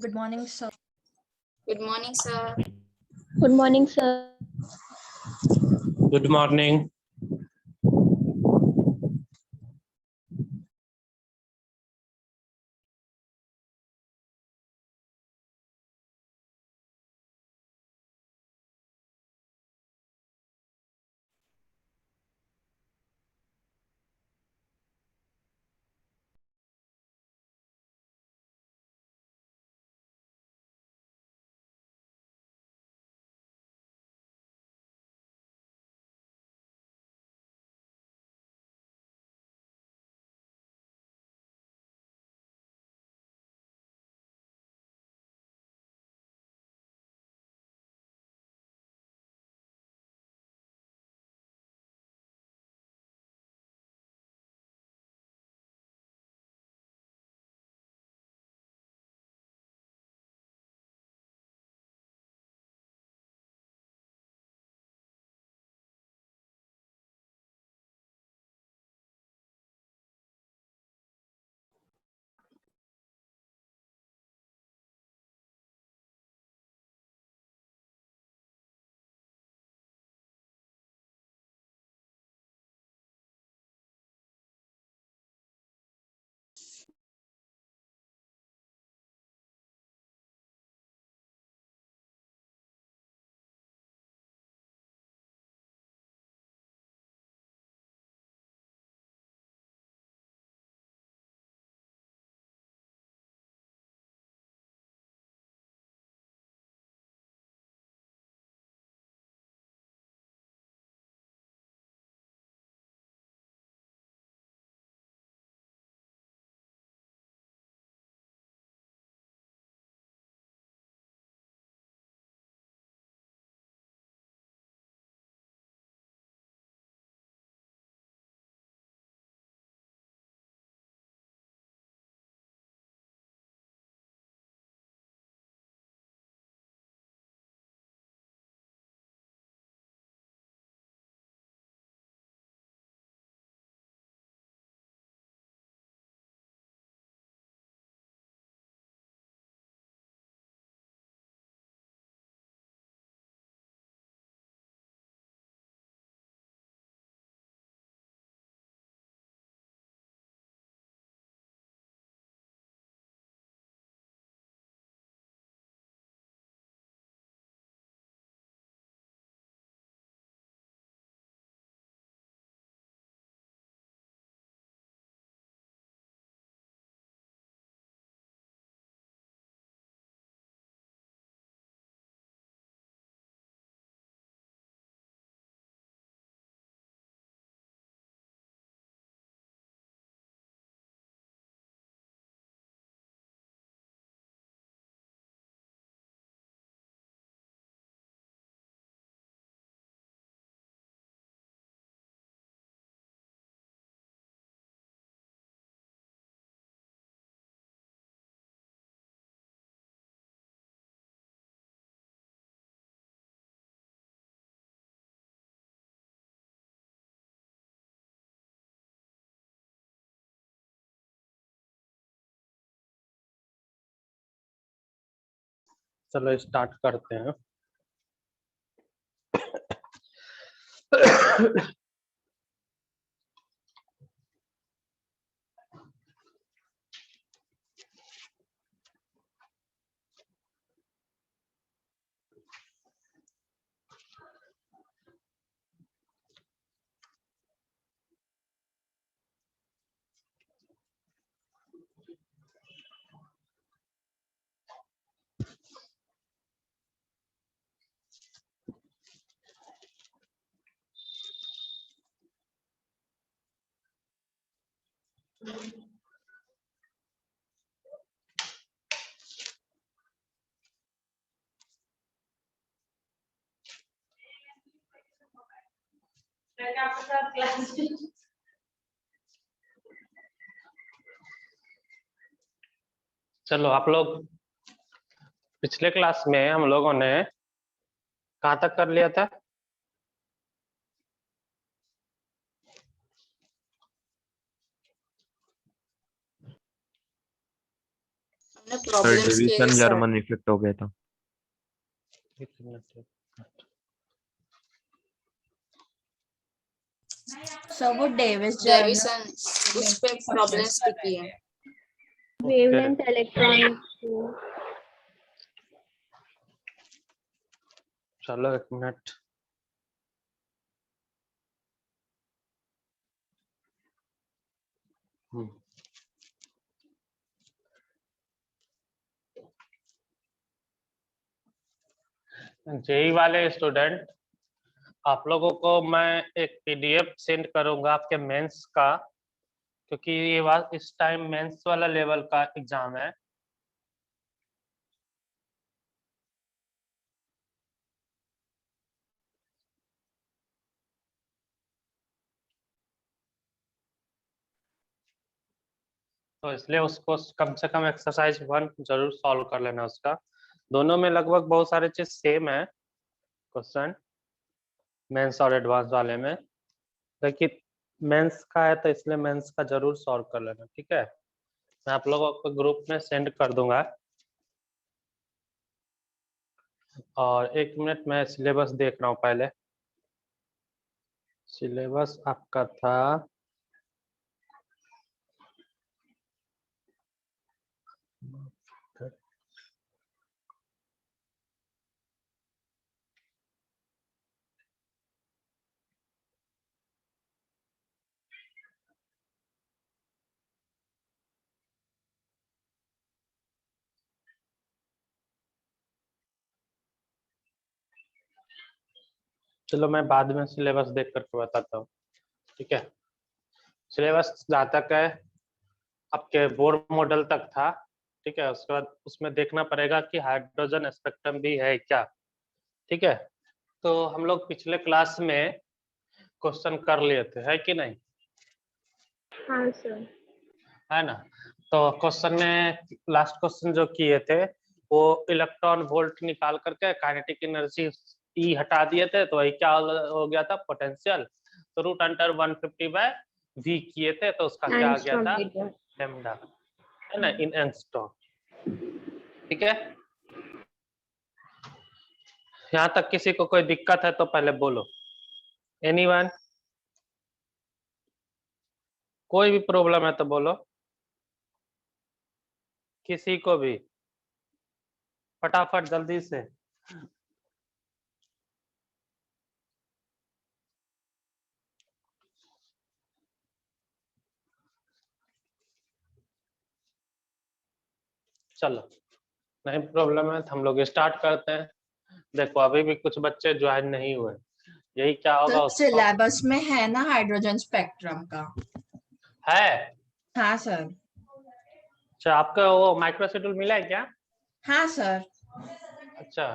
Good morning, sir. Good morning, sir. Good morning, sir. Good morning. चलो start करते हैं। चलो आप लोग पिछले क्लास में हम लोगों ने कहाँ तक कर लिया था? हमने सर प्रॉब्लम्स किए डिवीजन सर। जर्मन इफेक्ट हो गया था। सर वो डेविस डेविसन उस पे प्रॉब्लम्स भी किए। Wavelength electronics. चलो एक मिनट। जेई वाले स्टूडेंट, आप लोगों को मैं एक पीडीएफ सेंड करूंगा आपके मेंस का, क्योंकि ये बात इस टाइम मेंस वाला लेवल का एग्जाम है। तो इसलिए उसको कम से कम एक्सरसाइज 1 जरूर सॉल्व कर लेना उसका। दोनों में लगभग बहुत सारे चीज सेम है क्वेश्चन, मेंस और एडवांस वाले में। लेकिन मेंस का है तो इसलिए मेंस का जरूर सॉल्व कर लेना, ठीक है? मैं आप लोगों को ग्रुप में सेंड कर दूंगा। और 1 मिनट मैं सिलेबस देख रहा हूँ पहले। सिलेबस आपका था चलो मैं बाद में सिलेबस देख करके बताता हूँ, ठीक है? सिलेबस जहाँ तक है आपके बोर मॉडल तक था, ठीक है? उसके बाद उसमें देखना पड़ेगा कि हाइड्रोजन स्पेक्ट्रम भी है क्या, ठीक है? तो हम लोग पिछले क्लास में क्वेश्चन कर लिए थे, है कि नहीं? हाँ सर। है ना? तो क्वेश्चन में लास्ट क्वेश्चन जो किए थे वो इलेक्ट्रॉन वोल्ट निकाल करके काइनेटिक एनर्जी ई हटा दिए थे, तो वही क्या हो गया था? पोटेंशियल। तो रूट अंडर 150 बाय वी किए थे, तो उसका क्या आ गया एंगस्ट्रॉम था? मीटर। लैम्डा, है ना, इन एंगस्ट्रॉम, ठीक है? यहाँ तक किसी को कोई दिक्कत है तो पहले बोलो। एनीवन? कोई भी प्रॉब्लम है तो बोलो, किसी को भी, फटाफट जल्दी से। चलो नहीं प्रॉब्लम है तो हम लोग स्टार्ट करते हैं। देखो अभी भी कुछ बच्चे ज्वाइन नहीं हुए, यही क्या होगा तो उसको सिलेबस में है ना हाइड्रोजन स्पेक्ट्रम का? है। हाँ सर। अच्छा आपका वो माइक्रो शेड्यूल मिला है क्या? हाँ सर। अच्छा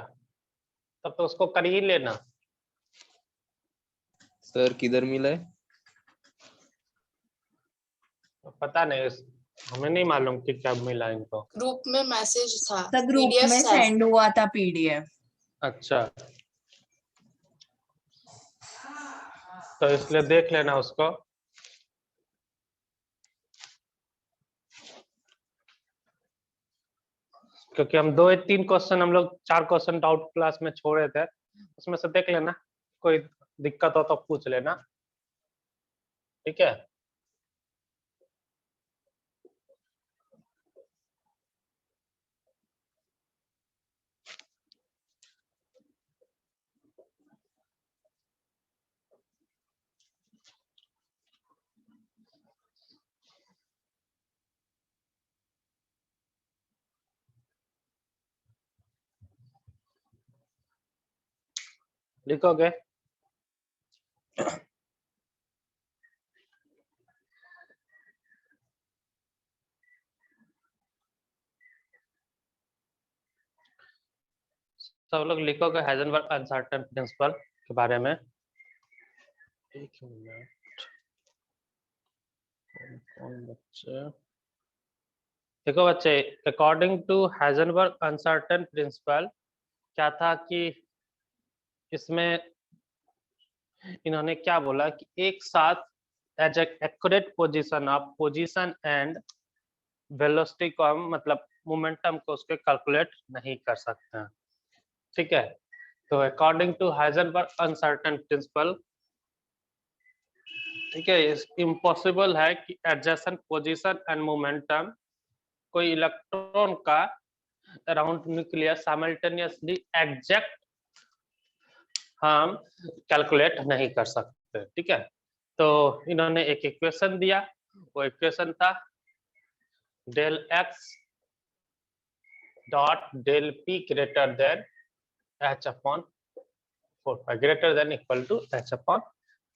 तब तो उसको कर ही लेना। सर किधर मिला है? पता नहीं, हमें नहीं मालूम कि कब मिला इनको। ग्रुप में मैसेज था, तो ग्रुप पीडीएफ में सेंड हुआ था पीडीएफ। अच्छा तो इसलिए देख लेना उसको। क्योंकि हम 2 3 क्वेश्चन, हम लोग 4 क्वेश्चन डाउट क्लास में छोड़े थे, उसमें से देख लेना, कोई दिक्कत हो तो पूछ लेना, ठीक है? लिखोगे? सब लोग लिखोगे हाइजेनबर्ग अनसर्टेन प्रिंसिपल के बारे में। एक मिनट, कौन बच्चे, देखो बच्चे, according to Heisenberg uncertain principle, क्या था कि इसमें इन्होंने क्या बोला कि एक साथ as accurate position of position and velocity को हम मतलब मोमेंटम को उसके कैलकुलेट नहीं कर सकते हैं, ठीक है। तो according to Heisenberg uncertain principle, ठीक है, इम्पॉसिबल है कि एडजेसेंट पोजीशन एंड मोमेंटम कोई इलेक्ट्रॉन का अराउंड न्यूक्लियस साइमल्टेनियसली एग्जैक्ट हम कैलकुलेट नहीं कर सकते, ठीक है। तो इन्होंने एक इक्वेशन दिया, वो इक्वेशन था del x dot del p greater than h upon 4 greater than equal to h upon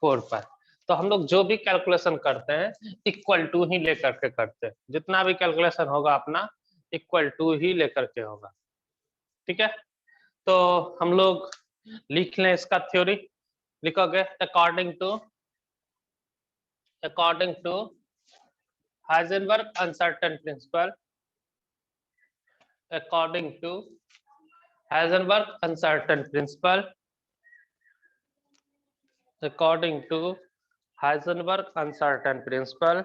4। तो हम लोग जो भी कैलकुलेशन करते हैं इक्वल टू ही लेकर के करते हैं, जितना भी कैलकुलेशन होगा अपना इक्वल टू ही लेकर के होगा, ठीक है। तो हम लोग लिख लें इसका थ्योरी, लिखोगे according to Heisenberg uncertain principle, according to Heisenberg uncertain principle, according to Heisenberg uncertain principle,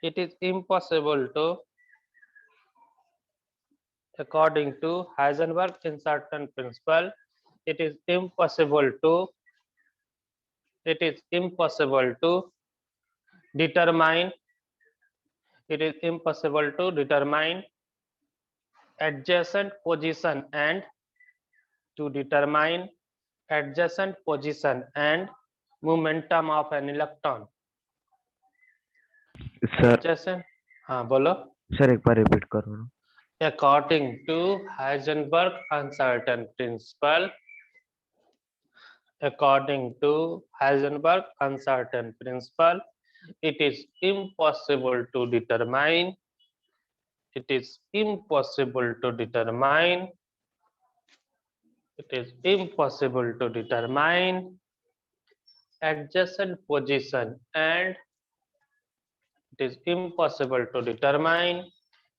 it is impossible to, according to Heisenberg uncertain principle, it is impossible to determine, it is impossible to determine adjacent position and to determine adjacent position and momentum of an electron. Sir adjacent, हाँ बोलो sir एक बार repeat करो ना। according to Heisenberg uncertain principle, according to Heisenberg uncertain principle, it is impossible to determine, it is impossible to determine, it is impossible to determine adjacent position and it is impossible to determine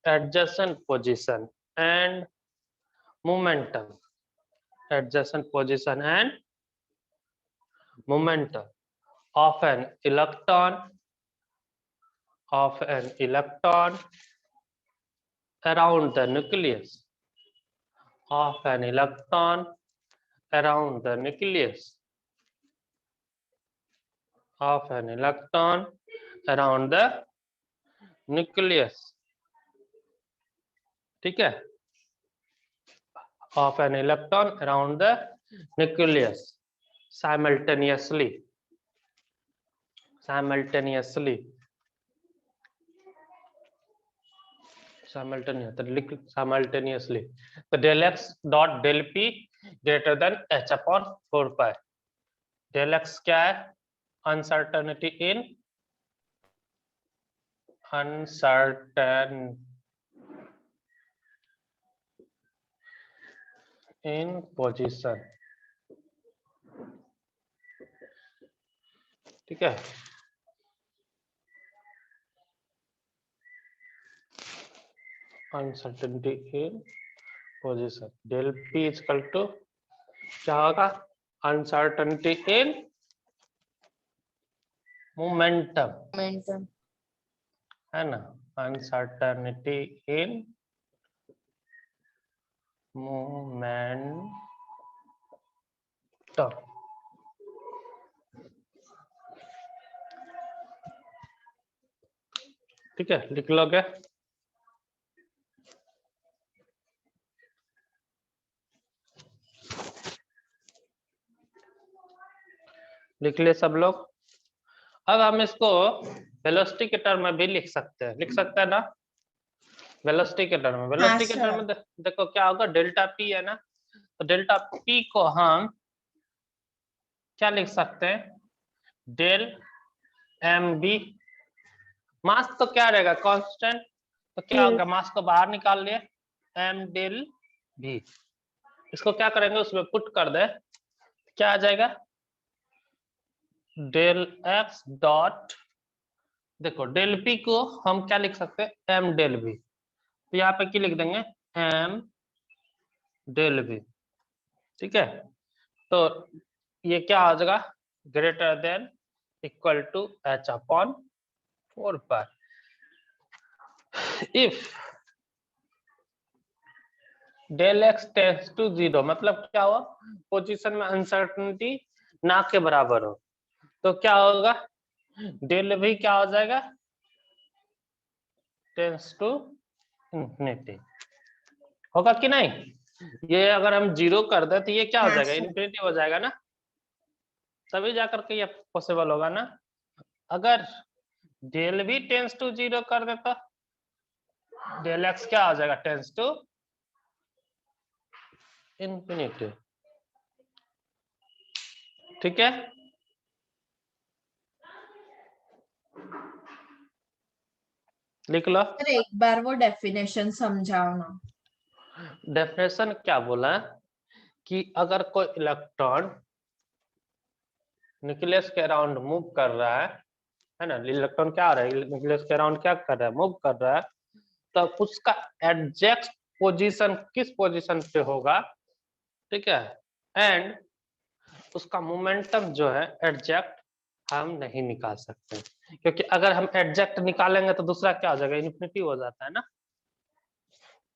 adjacent position and momentum, adjacent position and momentum of an electron around the nucleus, of an electron around the nucleus, of an electron around the nucleus, ठीक है, of an electron around the nucleus simultaneously, simultaneously, तो del x dot del p greater than h upon 4 pi, del x क्या है, uncertainty in position, ठीक है। Uncertainty in position, del p equal to क्या होगा, uncertainty in momentum, Momentum. है ना, uncertainty in momentum, ठीक है, लिख लोगे। लिख लिए सब लोग। अब हम इसको वेलोसिटी के टर्म में भी लिख सकते हैं, लिख सकते हैं ना, वेलोसिटी के टर्म में, वेलोसिटी के टर्म में देखो क्या होगा, डेल्टा पी है ना, तो डेल्टा पी को हम क्या लिख सकते हैं, डेल एम बी, मास तो क्या रहेगा कांस्टेंट, तो क्या होगा, मास को बाहर निकाल लिए, एम डेल भी, इसको क्या करेंगे उसमें पुट कर दे, क्या आ जाएगा, डेल एक्स डॉट, देखो डेल पी को हम क्या लिख सकते हैं, एम डेल बी, तो यहाँ पे क्या लिख देंगे, एम डेल बी। ठीक है, तो ये क्या हो जाएगा, greater than equal to h upon 4 pi. If del x tends to 0, मतलब क्या हुआ, पोजीशन में अनसर्टेनिटी ना के बराबर हो, तो क्या होगा, डेल भी क्या हो जाएगा, टेंड्स टू इंफिनिटी होगा कि नहीं। ये अगर हम 0 कर दे तो ये क्या हो हाँ जाएगा, सर। इंफिनिटी हो जाएगा ना, तभी जाकर के ये पॉसिबल होगा ना। अगर डेल भी टेंस टू 0 कर दे तो डेल एक्स क्या हो जाएगा, टेंस टू इंफिनिटी। ठीक है, लिख लो। सर एक बार वो डेफिनेशन समझाओ ना। डेफिनेशन क्या बोला है कि अगर कोई इलेक्ट्रॉन न्यूक्लियस के अराउंड मूव कर रहा है ना, इलेक्ट्रॉन क्या आ रहा है, न्यूक्लियस के अराउंड क्या कर रहा है, मूव कर रहा है, तो उसका एग्जैक्ट पोजीशन किस पोजीशन पे होगा, ठीक है, एंड उसका मोमेंटम जो है एग्जैक्ट हम नहीं निकाल सकते, क्योंकि अगर हम एग्जैक्ट निकालेंगे तो दूसरा क्या हो जाएगा, इन्फिनिटी हो जाता है ना।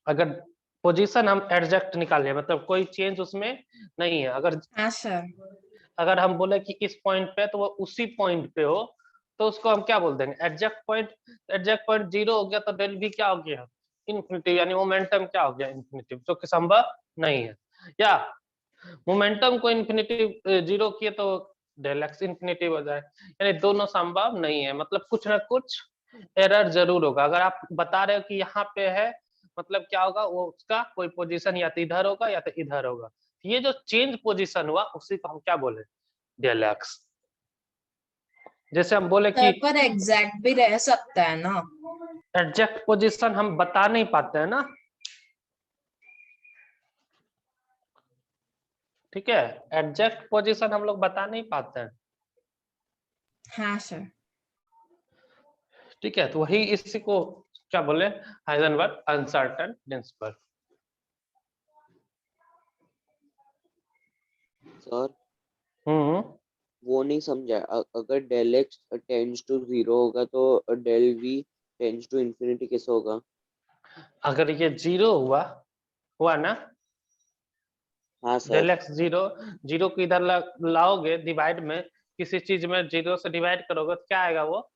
अगर पोजीशन हम एग्जैक्ट निकाले, मतलब कोई चेंज उसमें नहीं है, अगर हाँ सर। अगर हम बोले कि इस पॉइंट पे तो वो उसी पॉइंट पे हो, तो उसको हम क्या बोल देंगे, एग्जैक्ट पॉइंट। एग्जैक्ट पॉइंट 0 हो गया तो डेल भी क्या हो गया, इन्फिनिटी, यानी मोमेंटम क्या हो गया, इन्फिनिटी, जो कि संभव नहीं है। या मोमेंटम को इन्फिनिटी 0 किए तो डेल एक्स इन्फिनिटी हो जाए, यानी दोनों संभव नहीं है, मतलब कुछ ना कुछ एरर जरूर होगा। अगर आप बता रहे हो कि यहाँ पे है, मतलब क्या होगा, वो उसका कोई पोजीशन या तो इधर होगा या तो इधर होगा, ये जो चेंज पोजीशन हुआ उसी को हम क्या बोले, डेल एक्स। जैसे हम बोले कि सर पर एग्जैक्ट भी रह सकता है ना। एग्जैक्ट पोजीशन हम बता नहीं पाते हैं ना, ठीक है, एग्जैक्ट पोजीशन हम लोग बता नहीं पाते हैं, हाँ सर। ठीक है, तो वही इसी को क्या बोले, हाइजेनबर्ग अनसर्टेन प्रिंसिपल। सर हम्म, वो नहीं समझा, अगर डेल एक्स टेंड्स टू 0 होगा तो del v tends to infinity कैसे होगा। अगर ये 0 हुआ ना, हाँ डेल सर, एक्स 0, 0 को इधर लाओगे डिवाइड में, किसी चीज में 0 से डिवाइड करोगे तो क्या आएगा, वो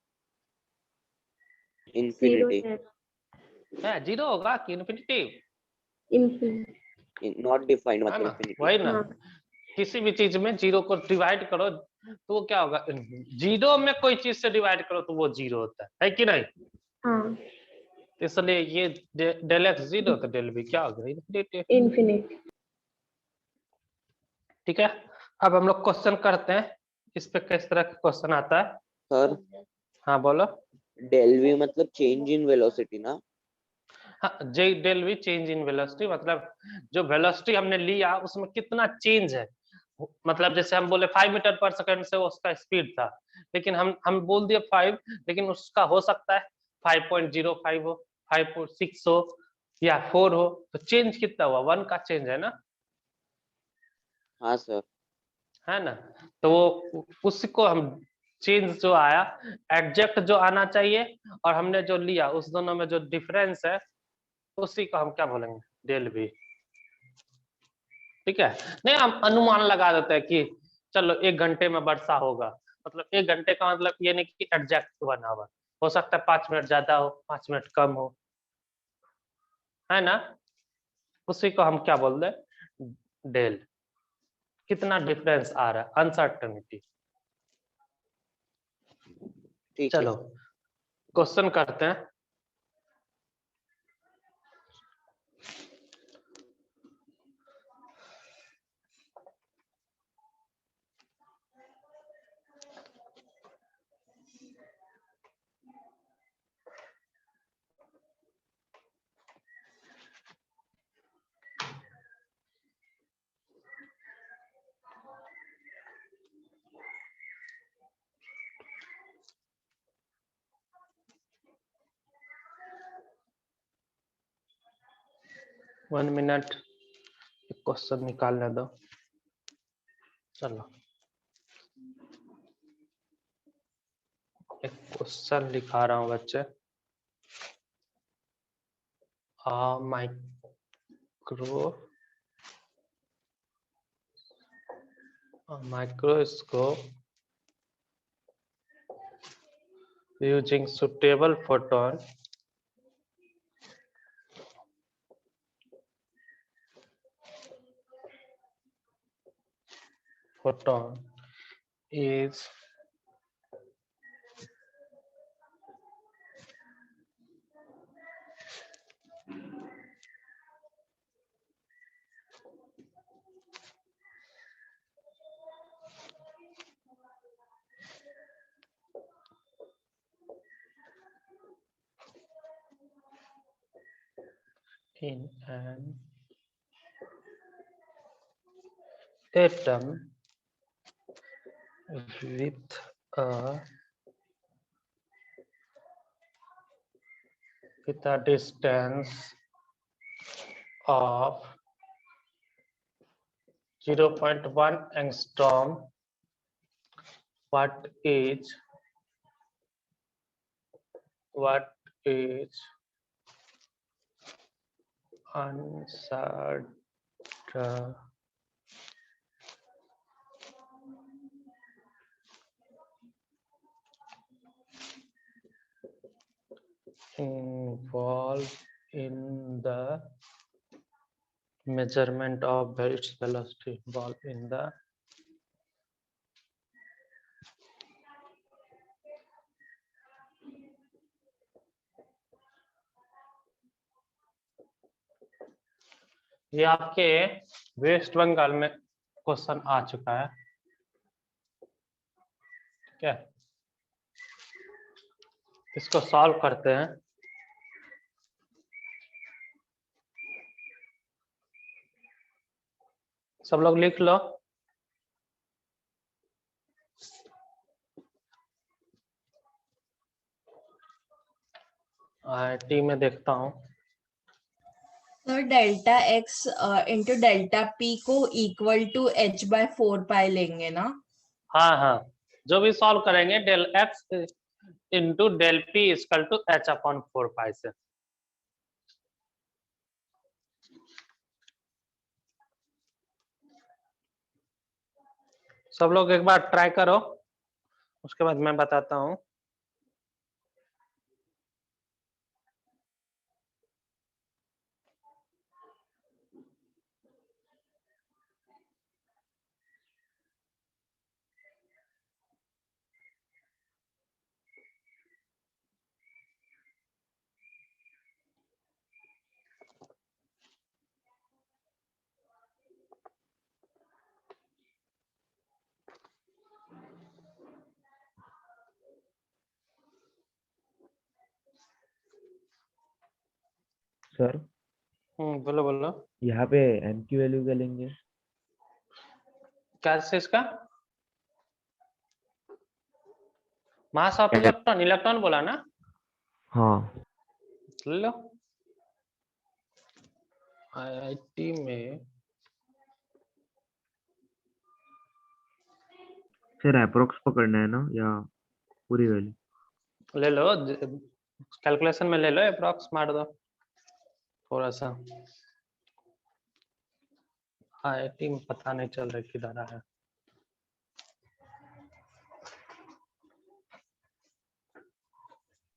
जीरो इंफिनिटी, है 0 होगा कि इन्फिनिटी, इंफिनिटी। नॉट डिफाइंड है मतलब ना, इंफिनिटी। वही ना। हाँ किसी भी चीज में 0 को डिवाइड करो तो वो क्या होगा, 0 में कोई चीज से डिवाइड करो तो वो 0 होता है कि नहीं। हाँ इसलिए ये डेल एक्स 0 तो डेल भी क्या होगा, इन्फिनिटी। इंफिनिटी। ठीक है, अब हम लोग क्वेश्चन करते हैं, इस पे किस तरह का क्वेश्चन आता है। सर हाँ बोलो। डेल वी मतलब चेंज इन वेलोसिटी ना। हाँ, जे del v change in velocity, मतलब जो वेलोसिटी हमने लिया उसमें कितना चेंज है, मतलब जैसे हम बोले 5 मीटर पर सेकंड से उसका स्पीड था, लेकिन हम बोल दिए 5, लेकिन उसका हो सकता है 5.05 हो, 5.6 हो या 4 हो, तो चेंज कितना हुआ, 1 का चेंज है ना, हाँ सर, है ना। तो वो उसको हम चेंज जो आया, एग्जैक्ट जो आना चाहिए और हमने जो लिया उस दोनों में जो डिफरेंस है उसी को हम क्या बोलेंगे, डेल वी। ठीक है, नहीं हम अनुमान लगा देते हैं कि चलो 1 घंटे में वर्षा होगा, मतलब 1 घंटे का मतलब ये नहीं कि एग्जैक्ट 1 आवर, हो सकता है 5 मिनट ज्यादा हो, 5 मिनट कम हो, है ना, उसी को हम क्या बोल दे, डेल। कितना डिफरेंस आ रहा है, अनसर्टेनिटी। ठीक है। चलो क्वेश्चन करते हैं। 1 मिनट, एक क्वेश्चन निकालने दो। चलो एक क्वेश्चन लिखा रहा हूँ बच्चे। Microscope using suitable photon is in an atom with a distance of 0.1 angstrom. What is answered involved in the measurement of its velocity involved in the ये आपके वेस्ट बंगाल में क्वेश्चन आ चुका है। क्या इसको सॉल्व करते हैं। सब लोग लिख लो। टी में देखता हूँ। Sir delta x into delta p को इक्वल टू h/4 लेंगे ना? हाँ हाँ, जो भी सॉल्व करेंगे del x into del p equal to h/4 से। सब लोग एक बार ट्राई करो, उसके बाद मैं बताता हूँ। सर बोलो बोलो। यहाँ पे एम की वैल्यू क्या लेंगे? क्या चीज का? मास ऑफ इलेक्ट्रॉन, इलेक्ट्रॉन बोला ना? हाँ ले लो। आईआईटी में सर अप्रोक्स पकड़ना है ना या पूरी वैल्यू? ले लो, कैलकुलेशन में ले लो, अप्रॉक्स मार दो थोड़ा सा। आईआईटी में पता नहीं चल रहा किधर है।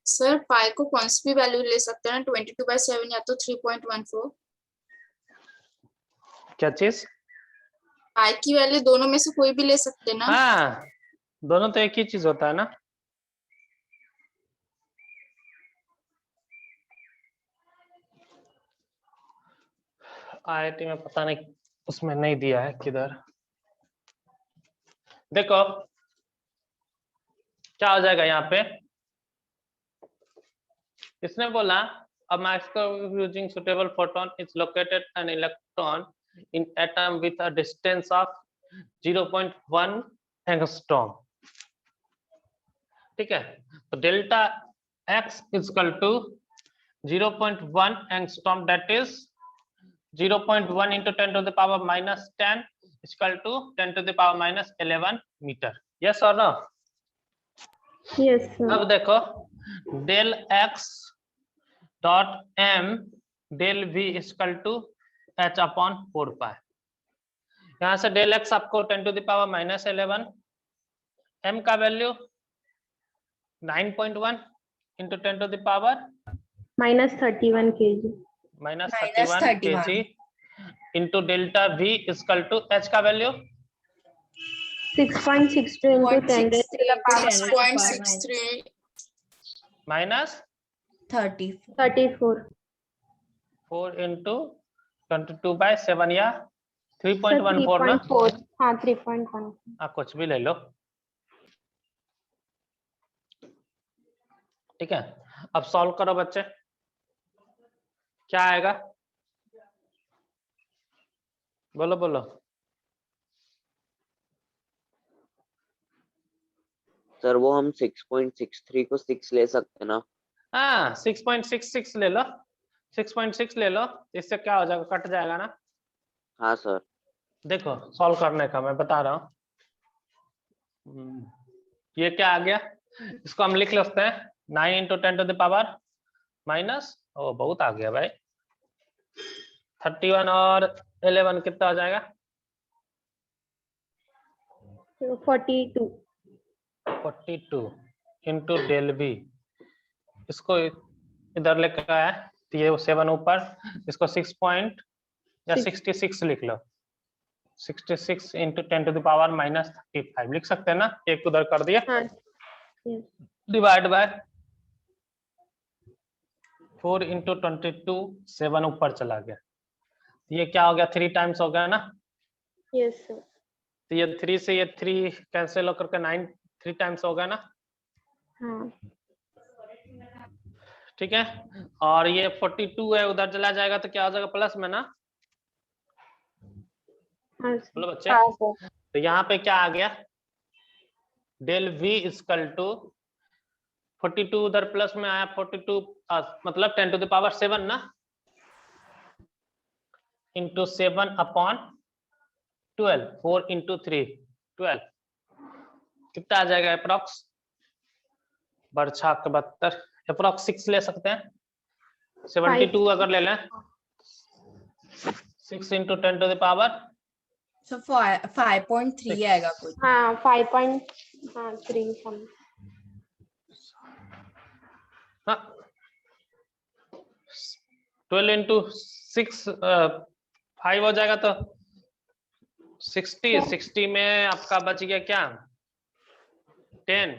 सर पाई को कौन सी भी वैल्यू ले सकते हैं ना, 22/7 या तो 3.14। क्या चीज? पाई की वैल्यू दोनों में से कोई भी ले सकते हैं ना? हाँ, दोनों तो एक ही चीज होता है ना। आईआईटी में पता नहीं, उसमें नहीं दिया है किधर। देखो क्या हो जाएगा यहाँ पे। इसने बोला a microscope using suitable photon is located an electron in atom with a distance of 0.1 angstrom। ठीक है, तो delta x equal to 0.1 angstrom, that is 0.1 into 10 to the power minus 10 is equal to 10 to the power minus 11 metre. yes or no? Yes, sir. अब देखो del x dot m del v is equal to h upon 4 pi. यहाँ से del x आपको 10 to the power minus 11, m का value 9.1 into 10 to the power Minus 31 kg. minus Minus 31 kg into delta v is equal to h का value 6.62 into 10 raised to the power 6.63 minus 30 34. 4 into 22 by 7 या Sir, 3.14 ना? 3.4. हाँ 3.1. आप कुछ भी ले लो, ठीक है। अब सॉल्व करो बच्चे, क्या आएगा? बोलो बोलो। सर वो हम 6.63 को 6 ले सकते हैं ना? हाँ 6.66 ले लो, 6.6 ले लो, इससे क्या हो जाएगा, कट जाएगा ना। हाँ सर। देखो सॉल्व करने का मैं बता रहा हूँ। ये क्या आ गया, इसको हम लिख लेते हैं 9 into 10 to the power minus, ओ बहुत आ गया भाई, 31 और 11 कितना हो जाएगा? 42. 42 इंटू डेल बी, इसको इधर लेकर आया तो ये 7 ऊपर, इसको 6 पॉइंट या 66 लिख लो, 66 into 10 to the power minus 35 लिख सकते हैं ना, एक उधर कर दिया, हाँ. Yes. डिवाइड बाय 4 इंटू 22, 7 ऊपर चला गया, ये क्या हो गया, 3 टाइम्स हो गया ना। Yes, sir. तो ये 3 से ये 3 कैंसिल होकर के 9 3 टाइम्स हो गया ना, हाँ. ठीक है। और ये 42 है, उधर चला जाएगा तो क्या हो जाएगा, प्लस में ना। हाँ sir. बोलो बच्चे, हाँ sir. तो यहाँ पे क्या आ गया, डेल v इक्वल टू 42 उधर प्लस में आया, 42 मतलब 10 to the power 7 ना, इंटू 7 अपॉन 12, 4 इंटू 3 12, कितना आ जाएगा अप्रोक्स, बरछा 72, अप्रोक्स 6 ले सकते हैं, 72 अगर ले लें, 6 into 10 to the power, so 5.3 आएगा कुछ। हाँ 5.3 some. हाँ 12 इंटू 6 5 हो जाएगा तो 60 में आपका बच गया क्या, 10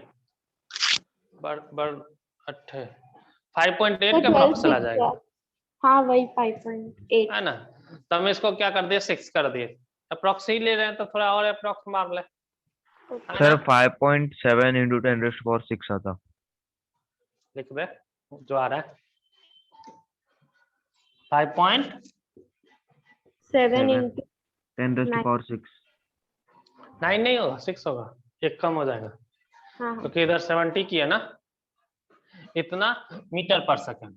8 5.8 का अप्रोक्स चला जाएगा। हाँ वही 5.8 है ना, तो हम इसको क्या कर दिए, 6 कर दिए, अप्रोक्स ही ले रहे हैं तो थोड़ा और अप्रोक्स मार ले। Sir 5.7 into 10 raised to power 6 आता। लिख बे जो आ रहा है 5.7 into 10 raised to power 6। 9 नहीं होगा, 6 होगा, एक कम हो जाएगा हाँ क्योंकि इधर 70 की है ना, इतना मीटर पर सेकंड।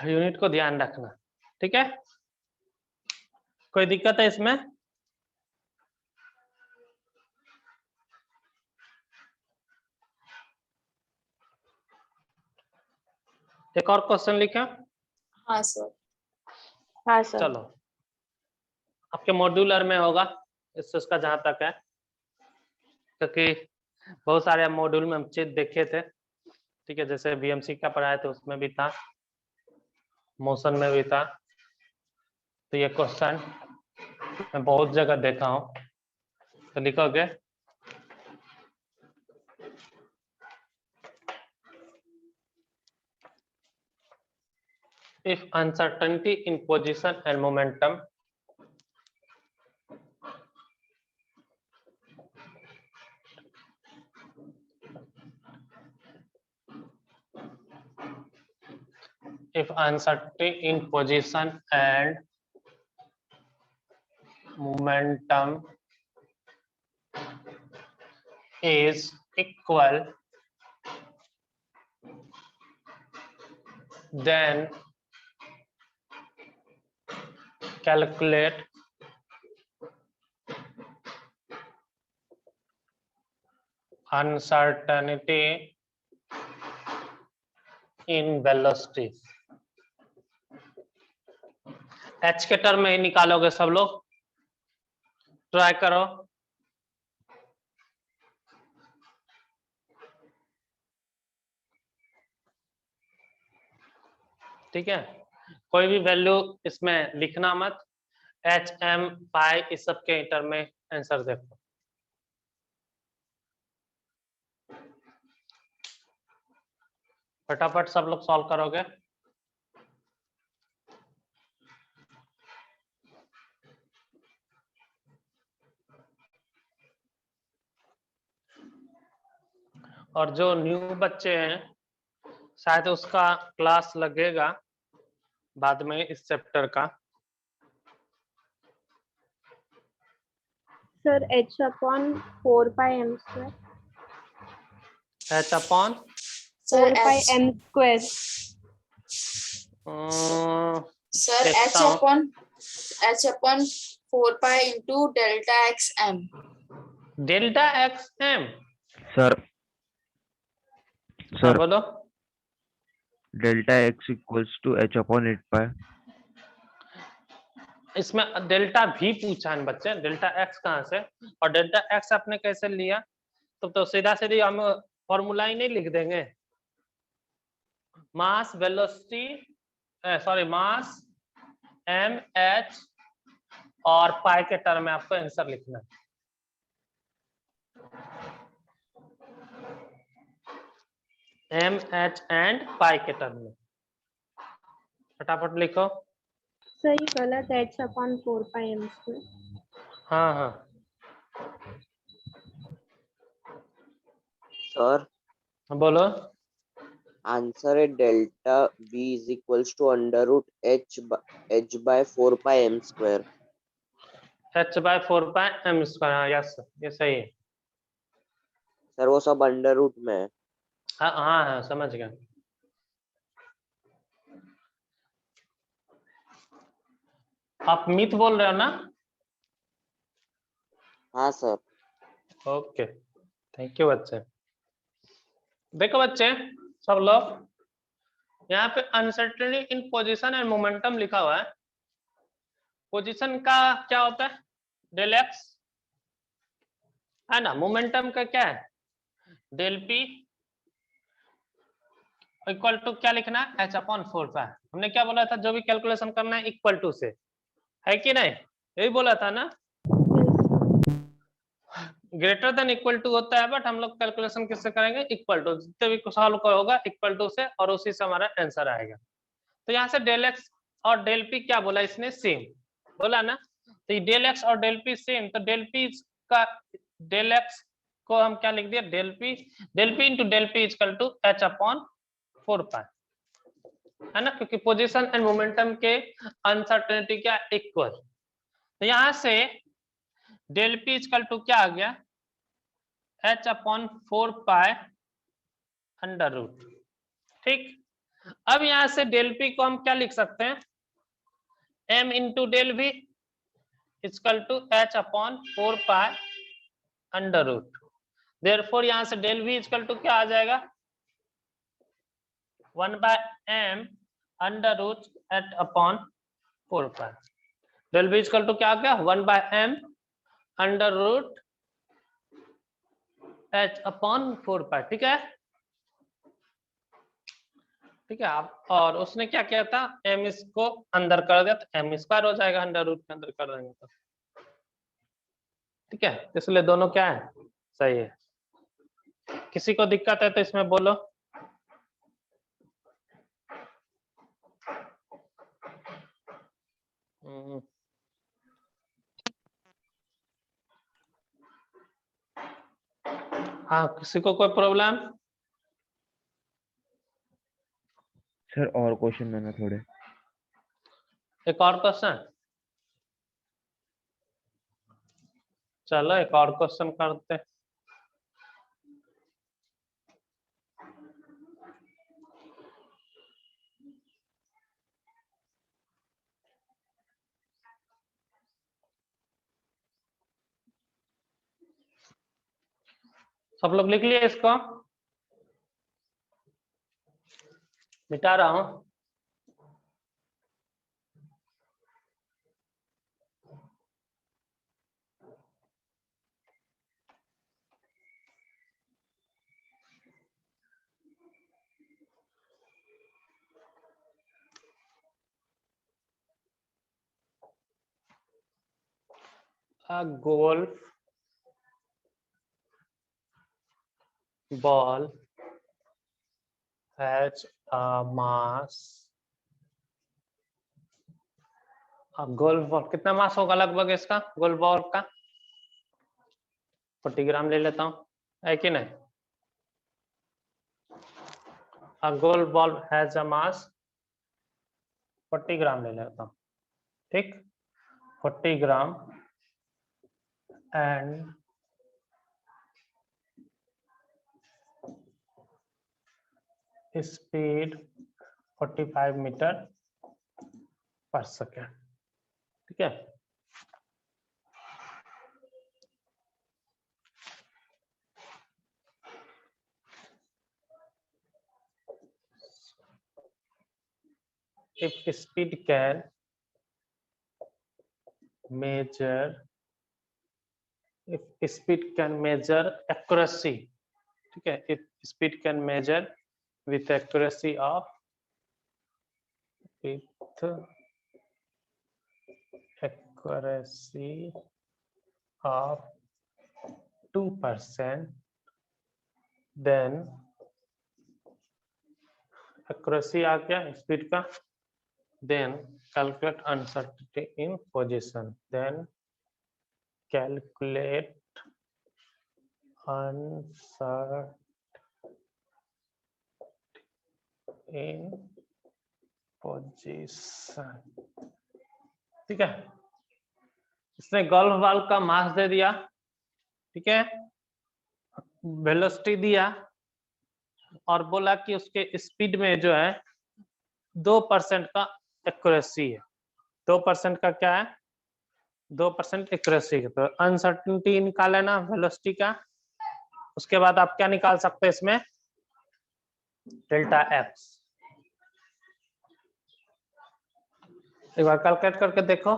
यूनिट को ध्यान रखना, ठीक है। कोई दिक्कत है इसमें? एक और क्वेश्चन लिखा। हाँ सर। हाँ सर। चलो आपके मॉड्यूलर में होगा इसका जहां तक है, क्योंकि बहुत सारे मॉड्यूल में हम चीज देखे थे, ठीक है, जैसे बीएमसी का पढ़ाए थे उसमें भी था, मोशन में भी था, तो ये क्वेश्चन मैं बहुत जगह देखा हूं, तो लिखोगे if uncertainty in position and momentum if uncertainty in position and momentum is equal then calculate uncertainty in velocity। h के टर्म में ही निकालोगे सब लोग, ट्राई करो। ठीक है, कोई भी वैल्यू इसमें लिखना मत, एच एम पाई इस सब के टर्म में आंसर देखो। फटाफट सब लोग सॉल्व करोगे। और जो न्यू बच्चे हैं शायद उसका क्लास लगेगा बाद में इस चैप्टर का। Sir h upon 4 pi m square। h upon 4 pi m square। Sir h upon 4 pi into delta x m। Delta x m. Sir sir बोलो। Delta x equals to h upon 8 pi. इसमें delta भी पूछा है बच्चे, delta x कहाँ से, और delta x आपने कैसे लिया, तो सीधा सीधी हम फॉर्मूला ही नहीं लिख देंगे। Mass velocity, sorry mass m h और पाई के टर्म में आपको आंसर लिखना है। एम एच एंड पाई के टर्म में फटाफट लिखो। सही गलत h upon 4 pi m square। हाँ हाँ सर बोलो। आंसर है delta v is equals to under root h by 4 pi m square. h by 4 pi m square. Yes ये सही है। सर वो सब अंडर रूट में है। हाँ हाँ हाँ समझ गया। आप मिथ बोल रहे हो ना? हाँ सर। ओके थैंक यू बच्चे। देखो बच्चे सब लोग यहाँ पे uncertainty in position and momentum लिखा हुआ है। पोजीशन का क्या होता है? डेल एक्स है ना। मोमेंटम का क्या है? डेल पी इक्वल टू क्या लिखना है? एच अपॉन 4 पाई। हमने क्या बोला था? जो भी कैलकुलेशन करना है इक्वल टू से, है कि नहीं? यही बोला था ना। ग्रेटर देन इक्वल टू होता है, बट हम लोग कैलकुलेशन किससे करेंगे? Equal to. जितने भी सॉल्व होगा इक्वल टू से, और उसी से हमारा आंसर आएगा। तो यहाँ से डेल एक्स और डेल पी क्या बोला इसने? सेम बोला ना। तो ये डेल एक्स और डेल पी सेम, तो डेल पी का डेल एक्स को हम क्या लिख दिया? Del p into del p equal to h upon 4 pi, है ना, क्योंकि पोजीशन एंड मोमेंटम के अनसर्टेनिटी क्या? इक्वल। तो यहाँ से डेल पी इक्वल टू क्या आ गया? H upon 4 pi under root. ठीक, अब यहां से डेल पी को हम क्या लिख सकते हैं? m into del v equal to h upon 4 pi under root. Therefore यहां से डेल वी इक्वल टू क्या आ जाएगा? 1 by m under root h upon 4 pi. Del v equal to क्या आ गया? 1 by m under root h upon 4 pi. ठीक है, ठीक है। आप और उसने क्या किया था? एम इसको अंदर कर दिया तो एम स्क्वायर हो जाएगा, अंडर रूट के अंदर कर देंगे तो। ठीक है, इसलिए दोनों क्या है? सही है। किसी को दिक्कत है तो इसमें बोलो। हाँ, किसी को कोई प्रॉब्लम? सर और क्वेश्चन देना थोड़े। एक और क्वेश्चन, चलो एक और क्वेश्चन करते हैं। सब लोग लिख लिए इसको? मिटा रहा हूं। A golf ball has a mass. अब गोल्फ बॉल कितना मास होगा लगभग इसका, गोल्फ बॉल का? 40 ग्राम ले लेता हूँ, है कि नहीं? A golf ball has a mass 40 ग्राम ले लेता हूँ, ठीक? 40 ग्राम एंड स्पीड 45 मीटर पर सेकेंड, ठीक है? If speed can measure, if speed can measure accuracy, ठीक है? If speed can measure with accuracy of accuracy of 2%, then accuracy आ गया स्पीड का, then calculate uncertainty in position, then calculate uncertainty in position, ठीक है? इसने golf ball का मास दे दिया, ठीक है, वेलोसिटी दिया और बोला कि उसके स्पीड में जो है 2% का एक्यूरेसी है। 2% का क्या है? 2% एक्यूरेसी है। तो अनसर्टेनिटी निकाले ना वेलोसिटी का, उसके बाद आप क्या निकाल सकते हैं इसमें? Delta x. एक बार कैलकुलेट करके देखो।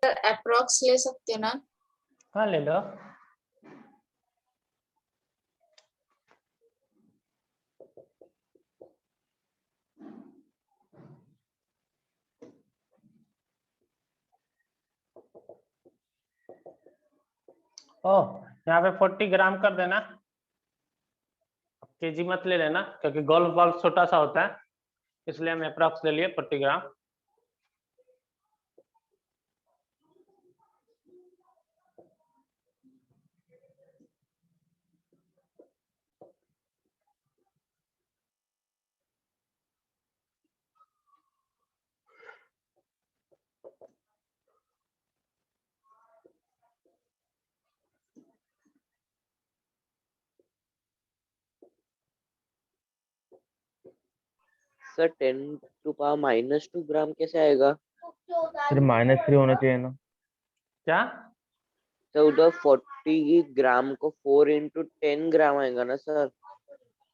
अप्रोक्स ले सकते हैं ना? हाँ ले लो। ओह, यहाँ पे 40 ग्राम कर देना, केजी मत ले लेना क्योंकि गोल्फ बॉल छोटा सा होता है, इसलिए हम अप्रॉक्स ले लिए 40 ग्राम। सर 10 टू पावर -2 ग्राम कैसे आएगा? फिर -3 होना चाहिए ना। क्या? तो उधर 40 ग्राम को 4 into 10 ग्राम आएगा ना sir?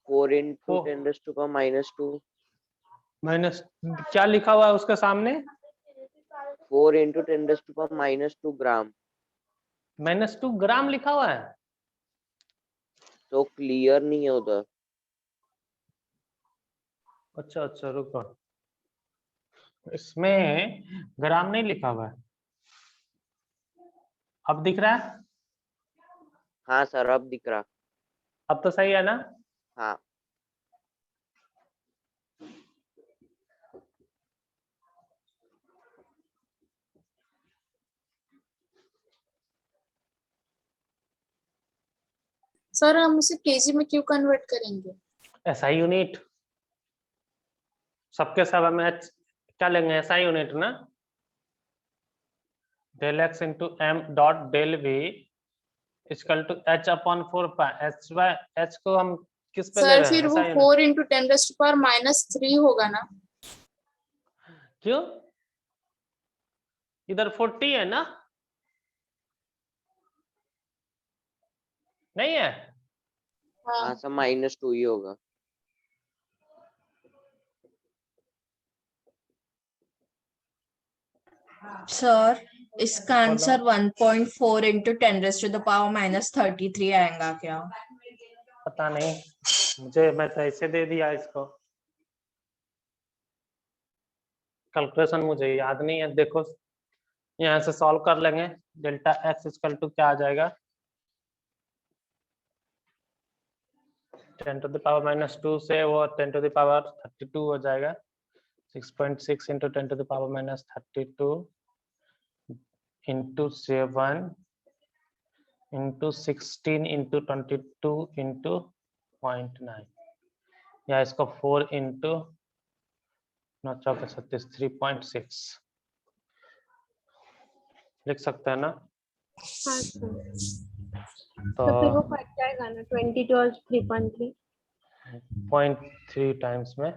4 into 10 to power -2। Minus क्या लिखा हुआ है उसके सामने? 4 into 10 to power -2 ग्राम। -2 ग्राम लिखा हुआ है। तो क्लियर नहीं है उधर। अच्छा अच्छा रुको, इसमें ग्राम नहीं लिखा हुआ है। अब दिख रहा है? हाँ सर अब दिख रहा। अब तो सही है ना? हाँ सर हम उसे केजी में क्यों कन्वर्ट करेंगे? एसआई यूनिट, सबके सब हमें क्या लेंगे, एसआई यूनिट ना। Del x into m dot del v equal to h upon 4 h by h को हम किस पे ले सर रहे हैं, फिर वो एसआई यूनिट। 4 इंटू 10⁻³ होगा ना? क्यों, इधर 40 है ना, नहीं है? हाँ हाँ सर -2 ही होगा। सर इसका आंसर 1.4 इंटू 10⁻³ आएगा क्या? पता नहीं मुझे, मैं तो ऐसे दे दिया इसको, कैलकुलेशन मुझे याद नहीं है। देखो यहाँ से सॉल्व कर लेंगे, डेल्टा एक्स इक्वल टू क्या आ जाएगा, 10⁻² से वो 10⁻32 हो जाएगा। 6.6 into 10⁻32 into 7 into 16 into 22 into 0.9, या इसको 4 इंटू 9 चौके 36 3.6 लिख सकते हैं ना। हाँ सर। तो तो फिर वो कट जाएगा ना 22 और 3.3। 0.3 टाइम्स में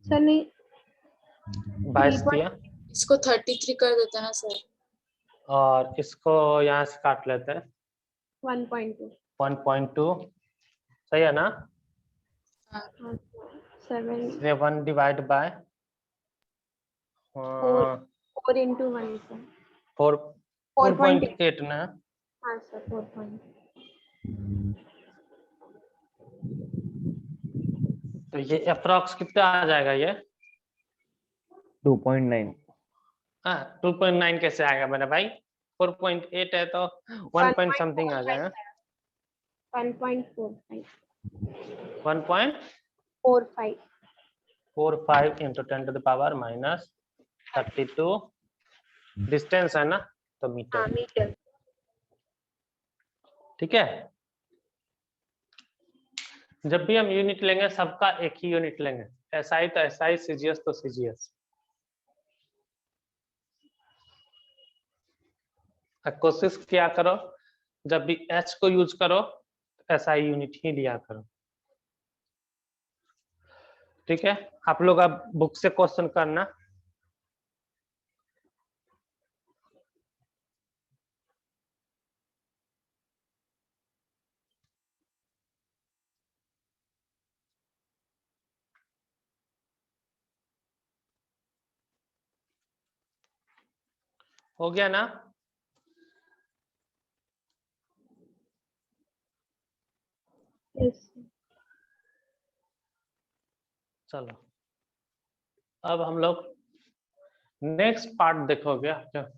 सर नहीं 22 दिया, इसको 33 कर देते ना सर। और इसको यहाँ से काट लेते हैं 1.2। 1.2, सही है ना। हाँ 7 7 डिवाइड बाय 4 इंटू 1 सर। 4.8 ना। हाँ सर 4. तो ये अप्रोक्स कितना आ जाएगा ये, 2.9। हाँ 2.9 कैसे आएगा मेरा भाई, 4.8 है तो 1 पॉइंट समथिंग आ जाएगा। 1.45 1.45 इंटू 10⁻32 डिस्टेंस है ना, तो मीटर, मीटर। ठीक है। जब भी हम यूनिट लेंगे सबका एक ही यूनिट लेंगे, एसआई तो एसआई, सीजीएस तो सीजीएस। कोशिश किया करो जब भी एच को यूज करो एसआई यूनिट ही लिया करो, ठीक है। आप लोग अब बुक से क्वेश्चन करना। हो गया ना। चलो अब हम लोग नेक्स्ट पार्ट देखोगे,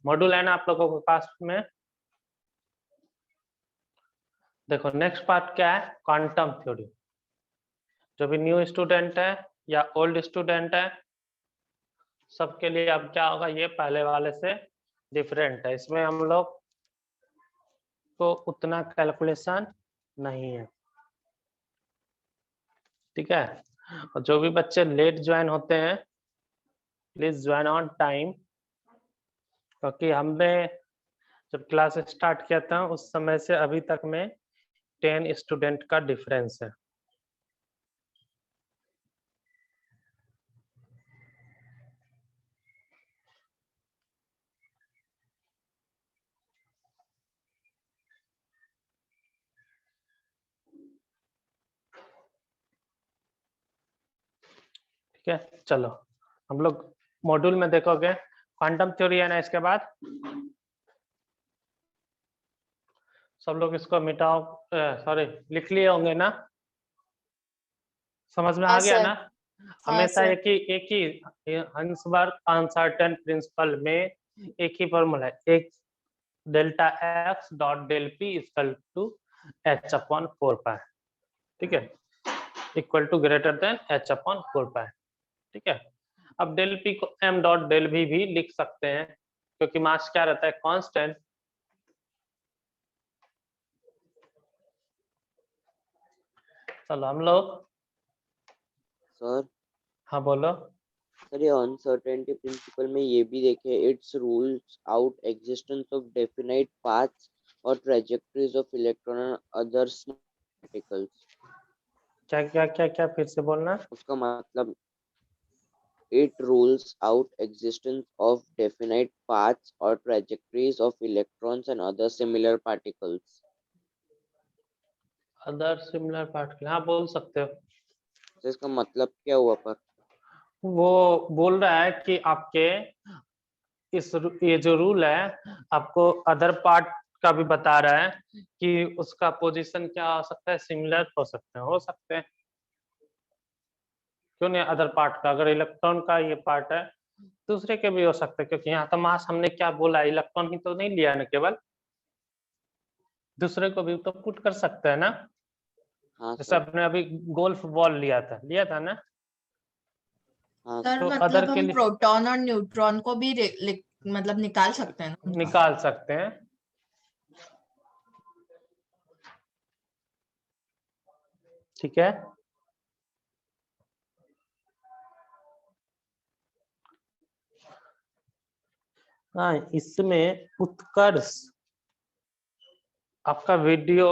मॉड्यूल है ना आप लोगों के पास में। देखो नेक्स्ट पार्ट क्या है, क्वांटम थ्योरी। जो भी न्यू स्टूडेंट है या ओल्ड स्टूडेंट है सबके लिए अब क्या होगा, ये पहले वाले से डिफरेंट है। इसमें हम लोग को उतना कैलकुलेशन नहीं है, ठीक है। और जो भी बच्चे लेट ज्वाइन होते हैं प्लीज ज्वाइन ऑन टाइम, क्योंकि हमने जब क्लास स्टार्ट किया था उस समय से अभी तक में 10 स्टूडेंट का डिफरेंस है। ठीक है, चलो हम लोग मॉड्यूल में देखोगे क्वांटम थ्योरी है ना। इसके बाद सब लोग इसको मिटाओ, सॉरी लिख लिए होंगे ना, समझ में हाँ आ गया सर। ना। हाँ हमेशा सर। एक ही हंसबर्ग अनसर्टेन प्रिंसिपल में एक ही फॉर्मूला है, एक delta x dot del p equal to h upon 4 pi, ठीक है, equal to greater than h upon 4 pi, ठीक है। अब डेल पी को एम डॉट डेल भी लिख सकते हैं, क्योंकि मास क्या रहता है, कांस्टेंट। चलो हम लोग, सर हाँ बोलो। सर ये अनसर्टेनिटी प्रिंसिपल में ये भी देखे, it's rules out existence of definite paths और trajectories of electron and other particles. क्या क्या क्या क्या फिर से बोलना। उसका मतलब it rules out existence of definite paths or trajectories of electrons and other similar particles. Other similar particle, हाँ बोल सकते हो। तो इसका मतलब क्या हुआ? पर वो बोल रहा है कि आपके ये जो रूल है आपको अदर पार्ट का भी बता रहा है कि उसका पोजीशन क्या हो सकता है, सिमिलर हो सकते हैं। क्यों नहीं अदर पार्ट का, अगर इलेक्ट्रॉन का ये पार्ट है दूसरे के भी हो सकते हैं, क्योंकि यहाँ तो मास हमने क्या बोला, इलेक्ट्रॉन ही तो नहीं लिया ना, केवल दूसरे को भी तो पुट कर सकते हैं ना। हाँ जैसे सर, अपने अभी गोल्फ बॉल लिया था ना। हाँ सर तो मतलब अदर के हम लिए प्रोटॉन और न्यूट्रॉन को भी मतलब निकाल सकते हैं ना उनका? निकाल सकते हैं। ठीक है, हाँ इसमें उत्कर्ष, आपका वीडियो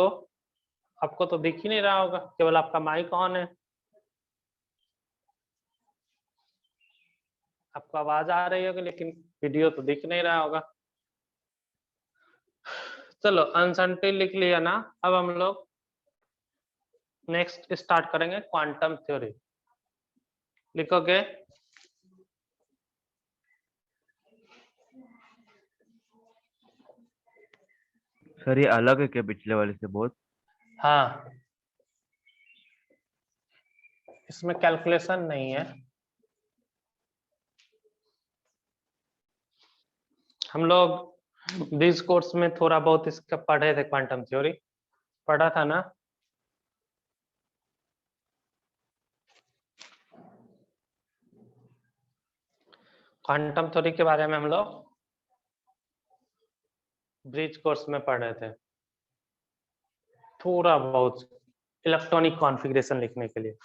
आपको तो दिख ही नहीं रहा होगा, केवल आपका माइक ऑन है, आपको आवाज आ रही होगी लेकिन वीडियो तो दिख नहीं रहा होगा। चलो अनसर्टेनिटी लिख लिया ना, अब हम लोग नेक्स्ट स्टार्ट करेंगे क्वांटम थ्योरी। लिखोगे? सर ये अलग है क्या पिछले वाले से बहुत? हाँ, इसमें कैलकुलेशन नहीं है। हम लोग दिस कोर्स में थोड़ा बहुत इसका पढ़े थे, क्वांटम थ्योरी पढ़ा था ना। क्वांटम थ्योरी के बारे में हम लोग ब्रिज कोर्स में पढ़े थे, थोड़ा बहुत इलेक्ट्रॉनिक कॉन्फ़िगरेशन लिखने के लिए,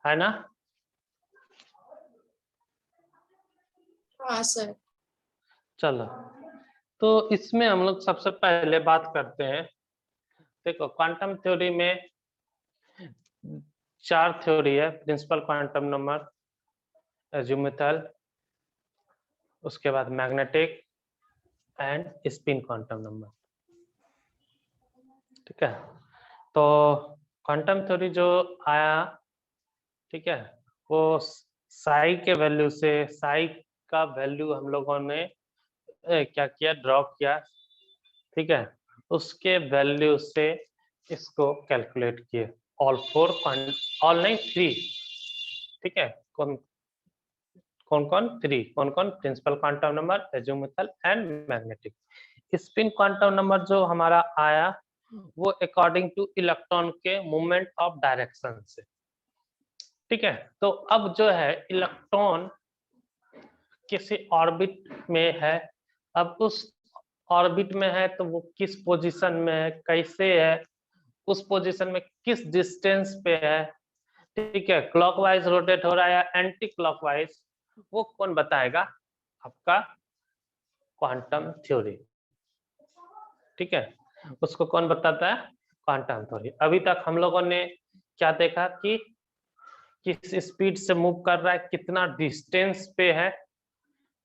है ना। हाँ सर। चलो, तो इसमें हम लोग सबसे पहले बात करते हैं। देखो क्वांटम थ्योरी में 4 थ्योरी है, प्रिंसिपल क्वांटम नंबर, अज़ीमुथल, उसके बाद magnetic and spin quantum number. ठीक है, तो क्वांटम थ्योरी जो आया, ठीक है, वो साई के वैल्यू से, साई का वैल्यू हम लोगों ने क्या किया, ड्रॉ किया। ठीक है, उसके वैल्यू से इसको कैलकुलेट किए, ऑल नहीं 3। ठीक है, कौन कौन 3, कौन principal quantum number, azimuthal and magnetic. Spin quantum number जो हमारा आया वो अकॉर्डिंग टू इलेक्ट्रॉन के मूवमेंट ऑफ डायरेक्शन से। ठीक है, तो अब जो है इलेक्ट्रॉन किसी ऑर्बिट में है, अब उस ऑर्बिट में है तो वो किस पोजीशन में है, कैसे है, उस पोजीशन में किस डिस्टेंस पे है, ठीक है, क्लॉकवाइज रोटेट हो रहा है या एंटी क्लॉकवाइज, वो कौन बताएगा? आपका क्वांटम थ्योरी। ठीक है, उसको कौन बताता है? Quantum theory. अभी तक हम लोगों ने क्या देखा कि किस स्पीड से मूव कर रहा है, कितना डिस्टेंस पे है,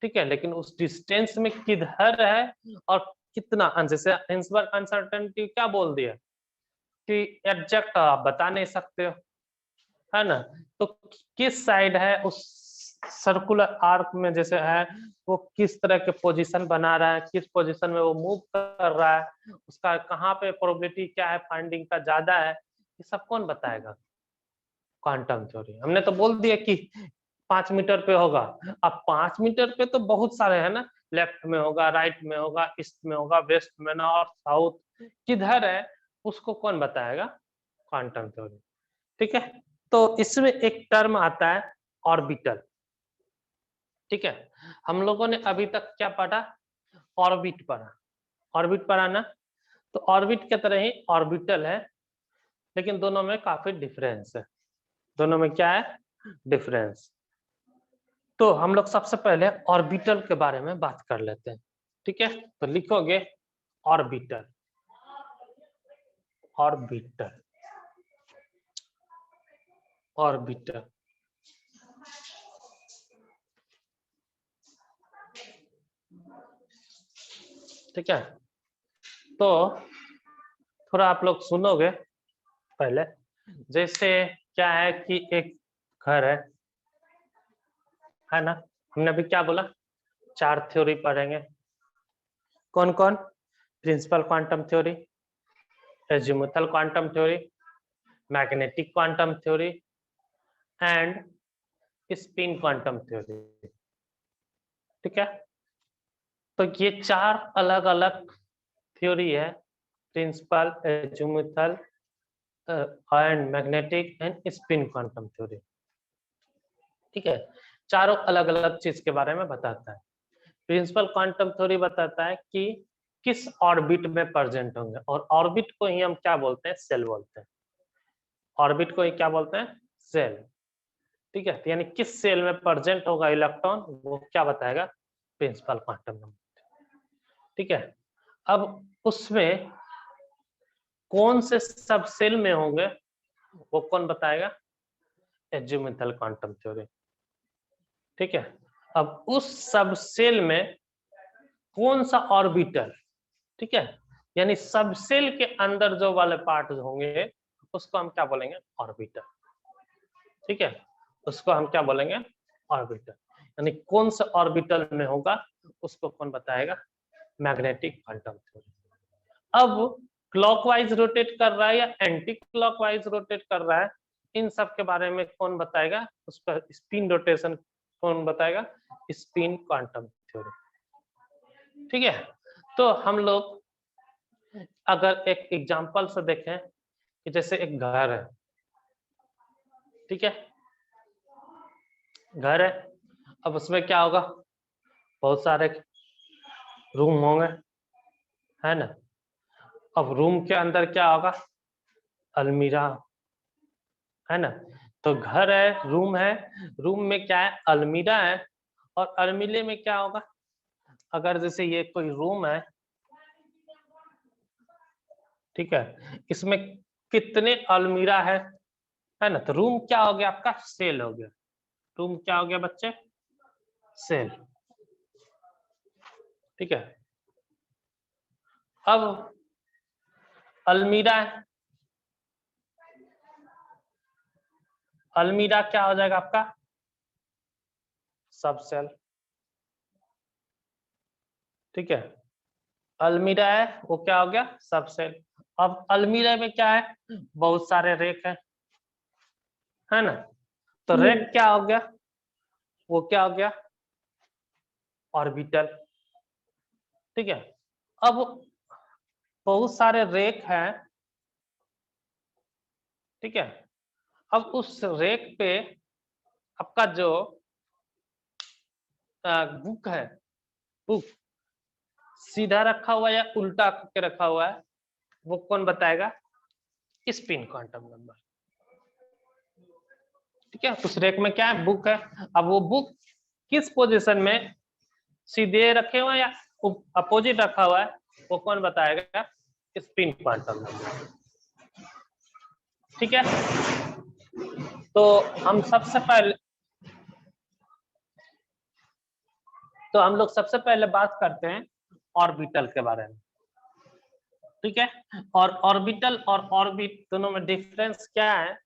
ठीक है, लेकिन उस डिस्टेंस में किधर है और कितना, जैसे हिल्सबर्ग अनसर्टेनिटी क्या बोल दिया कि एग्जैक्ट आप बता नहीं सकते हो, है ना। तो किस साइड है उस सर्कुलर आर्क में, जैसे है वो किस तरह के पोजीशन बना रहा है, किस पोजीशन में वो मूव कर रहा है, उसका कहाँ पे प्रोबेबिलिटी क्या है फाइंडिंग का ज्यादा है, ये सब कौन बताएगा? Quantum theory. हमने तो बोल दिया कि 5 मीटर पे होगा, अब 5 मीटर पे तो बहुत सारे है ना, लेफ्ट में होगा, राइट में होगा, ईस्ट में होगा, वेस्ट में, नॉर्थ साउथ, किधर है उसको कौन बताएगा? Quantum theory. ठीक है, तो इसमें एक टर्म आता है ऑर्बिटल। ठीक है, हम लोगों ने अभी तक क्या पढ़ा? ऑर्बिट पढ़ा, ऑर्बिट पढ़ा ना। तो ऑर्बिट के तरह ही ऑर्बिटल है, लेकिन दोनों में काफी डिफरेंस है। दोनों में क्या है? डिफरेंस। तो हम लोग सबसे पहले ऑर्बिटल के बारे में बात कर लेते हैं। ठीक है, तो लिखोगे ऑर्बिटल। Orbital, orbital. ठीक है, तो थोड़ा आप लोग सुनोगे पहले। जैसे क्या है कि एक घर है ना, हमने अभी क्या बोला? 4 थ्योरी पढ़ेंगे। कौन कौन? Principal quantum theory, azimuthal quantum theory, magnetic quantum theory and spin quantum theory. ठीक है, तो ये 4 अलग अलग थ्योरी है, principal, azimuthal and magnetic and spin quantum theory. ठीक है, चारों अलग अलग चीज के बारे में बताता है। प्रिंसिपल क्वांटम थ्योरी बताता है कि किस ऑर्बिट में प्रेजेंट होंगे, और ऑर्बिट को ही हम क्या बोलते हैं? सेल बोलते हैं। ऑर्बिट को ही क्या बोलते हैं? सेल। ठीक है, यानी किस सेल में प्रेजेंट होगा इलेक्ट्रॉन, वो क्या बताएगा? Principal quantum number. ठीक है, अब उसमें कौन से सब सेल में होंगे वो कौन बताएगा? Azimuthal quantum theory. ठीक है, अब उस सब सेल में कौन सा ऑर्बिटल, ठीक है, यानी सब सेल के अंदर जो वाले पार्ट होंगे उसको हम क्या बोलेंगे? ऑर्बिटल। ठीक है, उसको हम क्या बोलेंगे? ऑर्बिटल। यानी कौन सा ऑर्बिटल में होगा उसको कौन बताएगा? Magnetic quantum theory. अब क्लॉकवाइज रोटेट कर रहा है या एंटी क्लॉकवाइज रोटेट कर रहा है, इन सब के बारे में कौन बताएगा? उसका स्पिन रोटेशन कौन बताएगा? Spin quantum theory. ठीक है, तो हम लोग अगर एक एग्जांपल से देखें कि जैसे एक घर है। ठीक है, घर है, अब उसमें क्या होगा? बहुत सारे रूम होंगे, है ना। अब रूम के अंदर क्या होगा? अलमीरा, है ना। तो घर है, रूम में क्या है? अलमीरा है। और अलमीरे में क्या होगा? अगर जैसे ये कोई रूम है, ठीक है, इसमें कितने अलमीरा है ना। तो रूम क्या हो गया आपका? सेल हो गया। रूम क्या हो गया बच्चे? सेल। ठीक है, अब अलमीरा है, अलमीरा क्या हो जाएगा आपका? सब सेल। ठीक है, अलमीरा है वो क्या हो गया? सब सेल। अब अलमीरा में क्या है? बहुत सारे रेक है ना। तो रेक क्या हो गया? वो क्या हो गया? ऑर्बिटल। ठीक है, अब बहुत सारे रेक हैं। ठीक है, अब उस रेक पे आपका जो बुक है, बुक सीधा रखा हुआ है या उल्टा करके रखा हुआ है, वो कौन बताएगा? Spin quantum number. ठीक है, उस रेक में क्या है? बुक है। अब वो बुक किस पोजीशन में, सीधे रखे हुए या अपोजिट रखा हुआ है, वो कौन बताएगा? Spin quantum number. ठीक है, तो हम लोग सबसे पहले बात करते हैं ऑर्बिटल के बारे में। ठीक है, और ऑर्बिटल और ऑर्बिट दोनों में डिफरेंस क्या है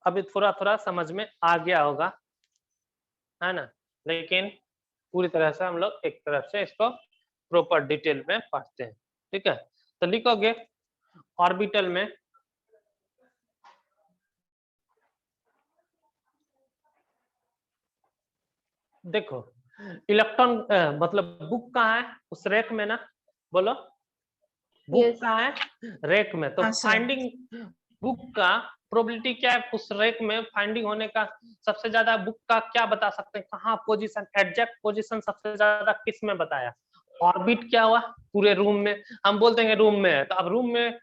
अभी थोड़ा थोड़ा समझ में आ गया होगा, है ना। लेकिन पूरी तरह से हम लोग एक तरफ से इसको प्रॉपर डिटेल में पढ़ते हैं। ठीक है, तो लिखोगे ऑर्बिटल में देखो इलेक्ट्रॉन मतलब बुक कहाँ है? उस रेक में ना, बोलो बुक Yes. कहाँ है? रेक में। तो हाँ, sir. फाइंडिंग बुक का प्रोबेबिलिटी क्या है? उस रेक में फाइंडिंग होने का सबसे ज्यादा बुक का क्या बता सकते हैं? कहाँ पोजीशन, एग्जैक्ट पोजीशन सबसे ज्यादा किस में बताया? ऑर्बिट क्या हुआ? पूरे रूम में। हम बोल देंगे रूम में है, तो अब रूम में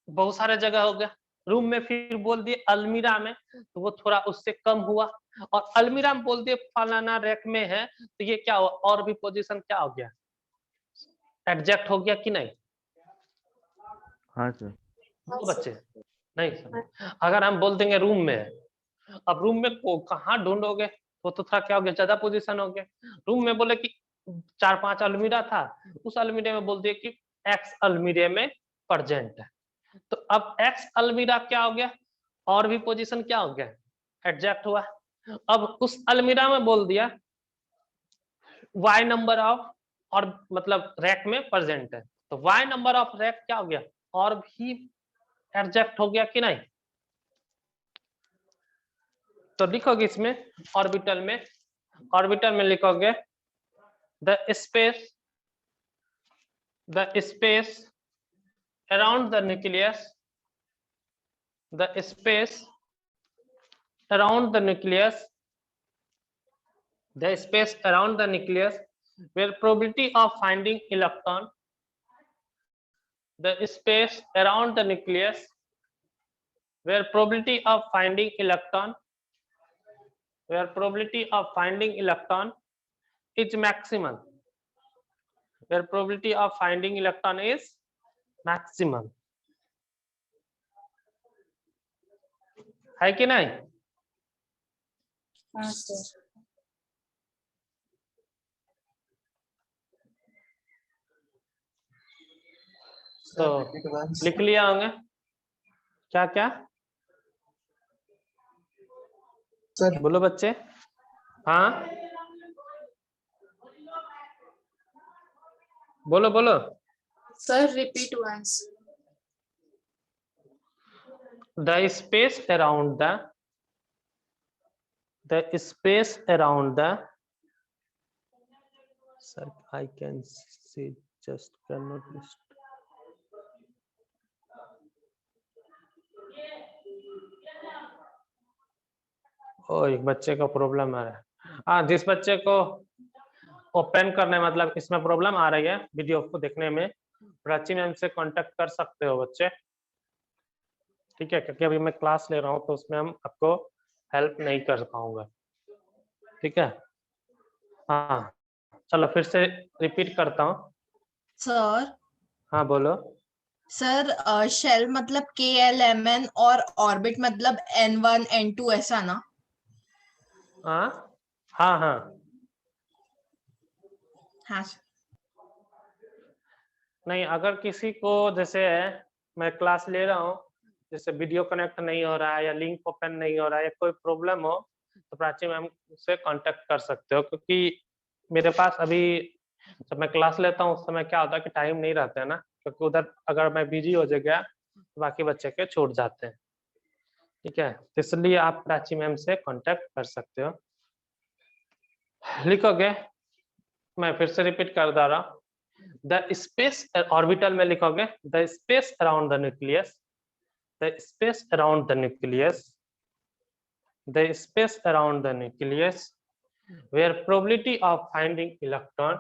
बहुत सारे जगह हो गया, रूम में फिर बोल दिए अलमीरा में, तो वो थोड़ा उससे कम हुआ, और अलमीरा में बोल दिए फलाना रैक में है, तो ये क्या हुआ, और भी पोजीशन क्या हो गया, एडजस्ट हो गया कि नहीं? हाँ सर। तो बच्चे नहीं सर, अगर हम बोल देंगे रूम में है, अब रूम में को कहाँ ढूंढोगे, वो तो थोड़ा क्या हो गया, ज्यादा पोजीशन हो गया। रूम में बोले कि 4-5 अलमीरा था, उस अलमीरे में बोल दिए कि एक्स अलमीरे में प्रेजेंट है, तो अब एक्स अलमीरा क्या हो गया, और भी पोजीशन क्या हो गया, एडजस्ट हुआ। अब उस अलमीरा में बोल दिया वाई नंबर ऑफ, और मतलब रैक में प्रेजेंट है, तो वाई नंबर ऑफ रैक क्या हो गया, और भी एडजस्ट हो गया कि नहीं? तो लिखोगे इसमें ऑर्बिटल में लिखोगे the space around the nucleus, the space around the nucleus, the space around the nucleus where probability of finding electron, the space around the nucleus where probability of finding electron, where probability of finding electron is maximum, where probability of finding electron is maximum, है कि नहीं? हाँ sir. तो लिख लिया होंगे क्या क्या? सर बोलो बच्चे। हाँ बोलो बोलो। Sir repeat once. The space around the space around the, sir I can see, just cannot list. ओ एक बच्चे का प्रॉब्लम आ रहा है। हाँ, जिस बच्चे को ओपन करने मतलब इसमें प्रॉब्लम आ रही है वीडियो को देखने में, प्राची मैम से कांटेक्ट कर सकते हो बच्चे, ठीक है, क्योंकि अभी मैं क्लास ले रहा हूँ तो उसमें हम आपको हेल्प नहीं कर पाऊंगा, ठीक है। हाँ चलो फिर से रिपीट करता हूँ। सर हाँ बोलो। सर शेल मतलब KLMN और ऑर्बिट मतलब N1 N2 ऐसा ना? हाँ हाँ हाँ हाँ नहीं, अगर किसी को जैसे मैं क्लास ले रहा हूँ, जैसे वीडियो कनेक्ट नहीं हो रहा है या लिंक ओपन नहीं हो रहा है या कोई प्रॉब्लम हो, तो प्राची मैम से कांटेक्ट कर सकते हो, क्योंकि मेरे पास अभी जब मैं क्लास लेता हूँ उस समय क्या होता है कि टाइम नहीं रहता है ना, क्योंकि उधर अगर मैं बिजी हो गया तो बाकी बच्चे के छूट जाते हैं, ठीक है, तो इसलिए आप प्राची मैम से कांटेक्ट कर सकते हो। लिखोगे, मैं फिर से रिपीट कर दे रहा हूँ, द स्पेस ऑर्बिटल में लिखोगे the space around the nucleus, the space around the nucleus, the space around the nucleus where probability of finding electron,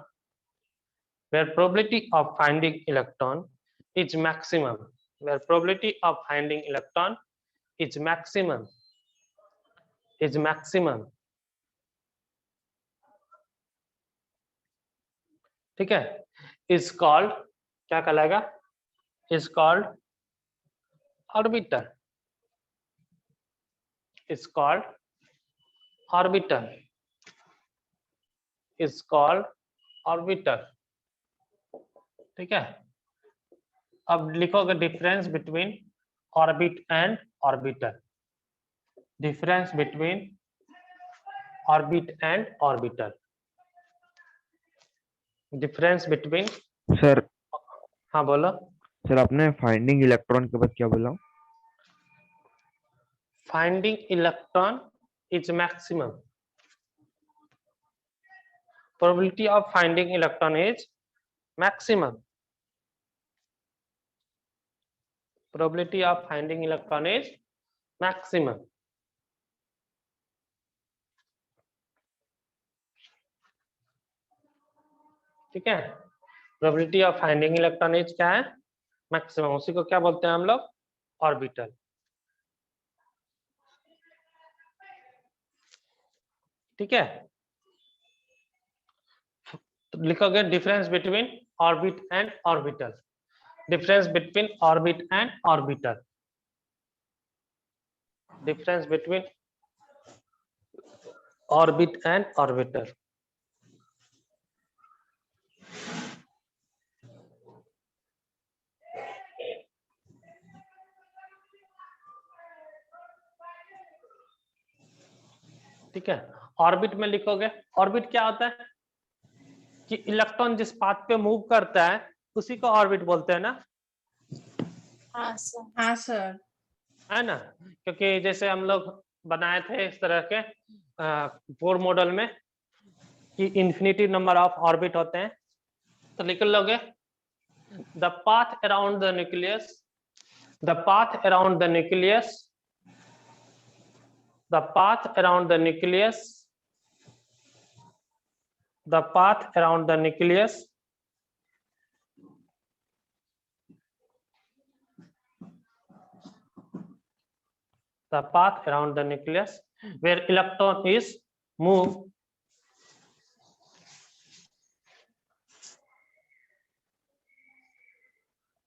where probability of finding electron is maximum, where probability of finding electron is maximum, is maximum, ठीक है, is called, क्या कहलाएगा, is called orbital, is called orbital, is called orbital, ठीक है। अब लिखोगे difference between orbit and orbital, difference between orbit and orbital, difference between. Sir हाँ बोलो। सर आपने फाइंडिंग इलेक्ट्रॉन के बाद क्या बोला? Finding electron is maximum, probability of finding electron is maximum, probability of finding electron is maximum, ठीक है। Probability of finding electron is क्या है, मैक्सिमम, उसी को क्या बोलते हैं हम लोग, ऑर्बिटल, ठीक है, तो लिखोगे difference between orbit and orbital, difference between orbit and orbital, difference between orbit and orbital. ठीक है, ऑर्बिट में लिखोगे, ऑर्बिट क्या होता है कि इलेक्ट्रॉन जिस पाथ पे मूव करता है उसी को ऑर्बिट बोलते हैं ना, हाँ सर। हाँ सर। है ना, क्योंकि जैसे हम लोग बनाए थे इस तरह के बोर मॉडल में कि इन्फिनिटी नंबर ऑफ ऑर्बिट होते हैं, तो लिख लोगे the path around the nucleus, the path around the nucleus, the path around the nucleus, the path around the nucleus the path around the nucleus where electron is moved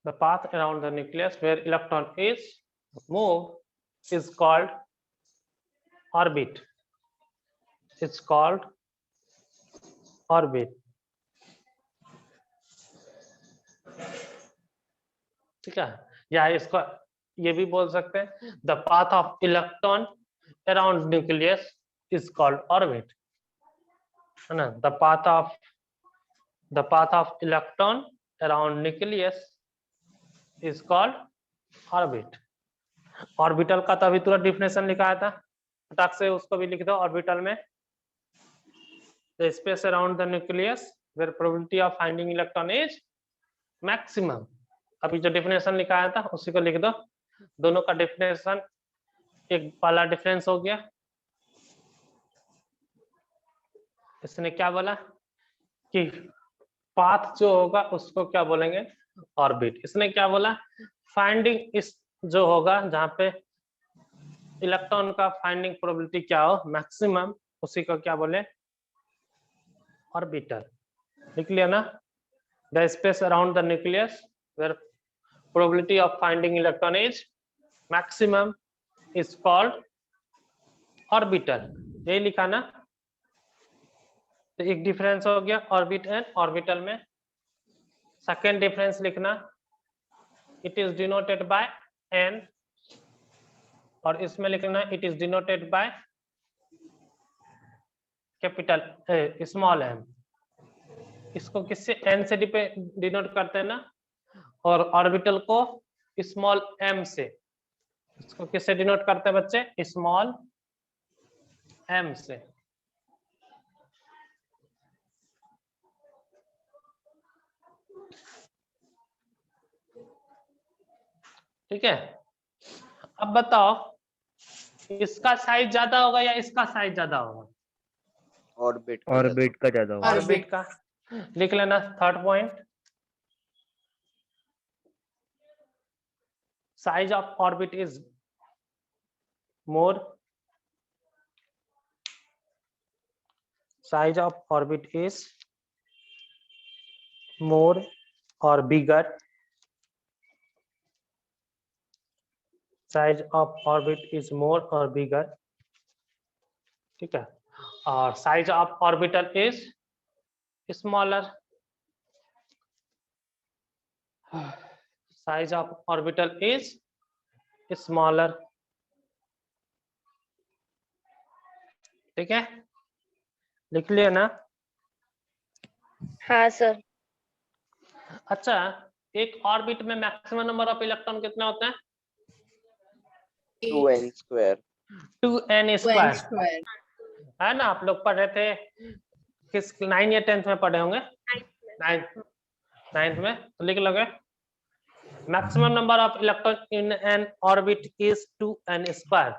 the path around the nucleus where electron is moved is called orbit, it's called orbit। ठीक है, या इसको ये भी बोल सकते हैं the path of electron around nucleus is called orbit, है ना, the path of electron around nucleus is called orbit. Orbital का तो अभी तुरंत डिफिनेशन लिखाया था, फटाक से उसको भी लिख दो। ऑर्बिटल में the space around the nucleus where probability of finding electron is maximum. अभी जो डिफिनेशन लिखाया था उसी को लिख दो, दोनों का डिफिनेशन एक वाला डिफरेंस हो गया। इसने क्या बोला कि पाथ जो होगा उसको क्या बोलेंगे, ऑर्बिट। इसने क्या बोला, फाइंडिंग इस जो होगा जहां पे इलेक्ट्रॉन का फाइंडिंग प्रोबेबिलिटी क्या हो मैक्सिमम, उसी को क्या बोले, ऑर्बिटल। लिख लिया ना, the space around the nucleus where probability of finding electron is maximum is called orbital. यही लिखा ना, तो एक डिफरेंस हो गया ऑर्बिट एंड ऑर्बिटल में। सेकेंड डिफरेंस लिखना, it is denoted by n, और इसमें लिखना it is denoted by capital small m. इसको किससे, एन से डिनोट करते हैं ना, और ऑर्बिटल को स्मॉल एम से। इसको किससे डिनोट करते हैं बच्चे, स्मॉल एम से। ठीक है, अब बताओ इसका साइज ज्यादा होगा या इसका साइज ज्यादा होगा, ऑर्बिट ऑर्बिट का ज्यादा होगा। ऑर्बिट का। लिख लेना third point, size of orbit is more, size of orbit is more or bigger, size of orbit is more or bigger। ठीक है, और size of orbital is smaller, size of orbital is smaller। ठीक है, लिख लिया ना। हाँ sir. अच्छा, एक ऑर्बिट में मैक्सिमम नंबर ऑफ इलेक्ट्रॉन कितना होता है, 2n स्क्वायर, 2n स्क्वायर, है ना। आप लोग पढ़ रहे थे किस 9 या 10th में पढ़े होंगे, 9th में। तो लिख लोगे maximum number of electron in an orbit is 2n square,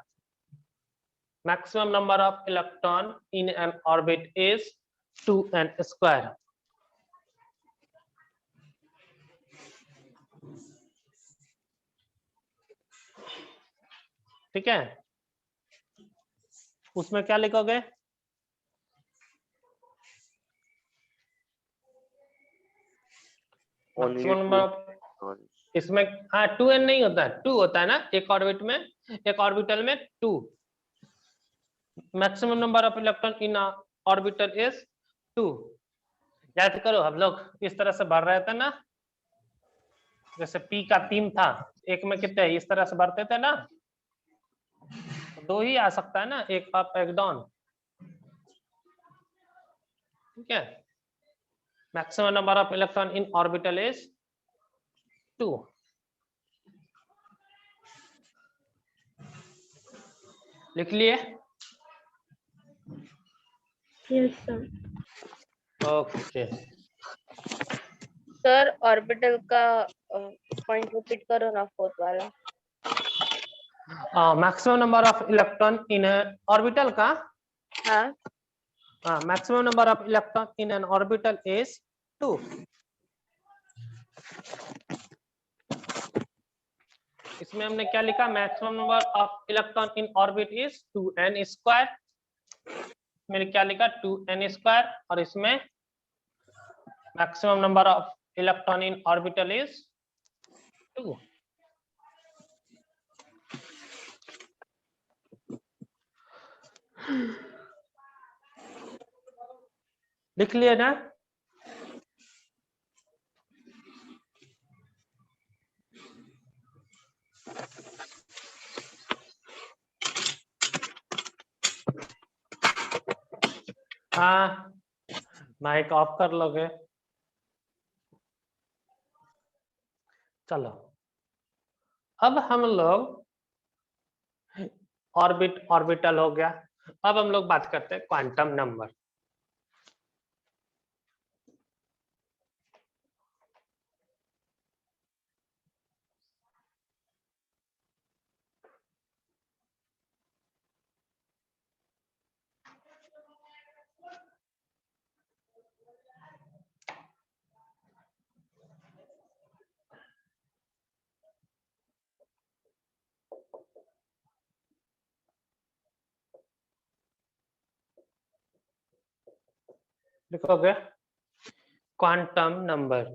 maximum number of electron in an orbit is 2n square. ठीक है, उसमें क्या लिखोगे, only maximum number of electrons. इसमें हाँ 2n नहीं होता है, 2 होता है ना एक ऑर्बिट में, एक ऑर्बिटल में 2। Maximum number of electron in orbital is 2। याद करो हम लोग इस तरह से बढ़ रहे थे ना, जैसे p का 3 था, एक में कितने इस तरह से बढ़ते थे ना, 2 ही आ सकता है ना, एक अप एक डाउन। ठीक है, maximum number of electron in orbital is 2। लिख लिए? Yes, sir. Okay sir orbital का पॉइंट रिपीट करो ना, फोर्थ वाला। Maximum number of electron in orbital का, हाँ maximum number of electron in an orbital is 2। इसमें हमने क्या लिखा, maximum number of electron in orbit is 2n²। मैंने क्या लिखा 2n², और इसमें maximum number of electron in orbital is 2। लिख लिए ना? हाँ, माइक ऑफ कर लोगे? चलो अब हम लोग ऑर्बिटल हो गया, अब हम लोग बात करते हैं क्वांटम नंबर। लिखोगे क्वांटम नंबर।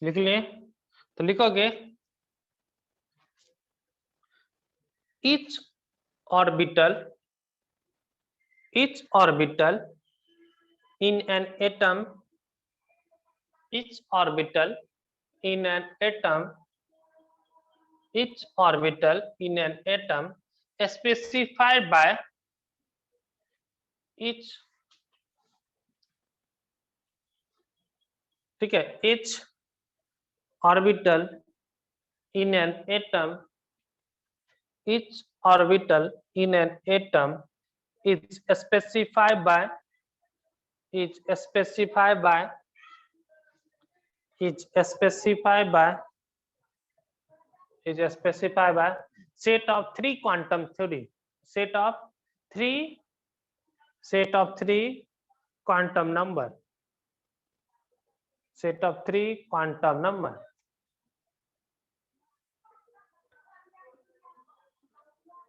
लिख लिए? तो लिखोगे each orbital in an atom, each orbital in an atom, each orbital in an atom specified by each, ठीक है, each orbital in an atom, each orbital in an atom is specified by set of three quantum theory, set of three quantum number, set of three quantum number।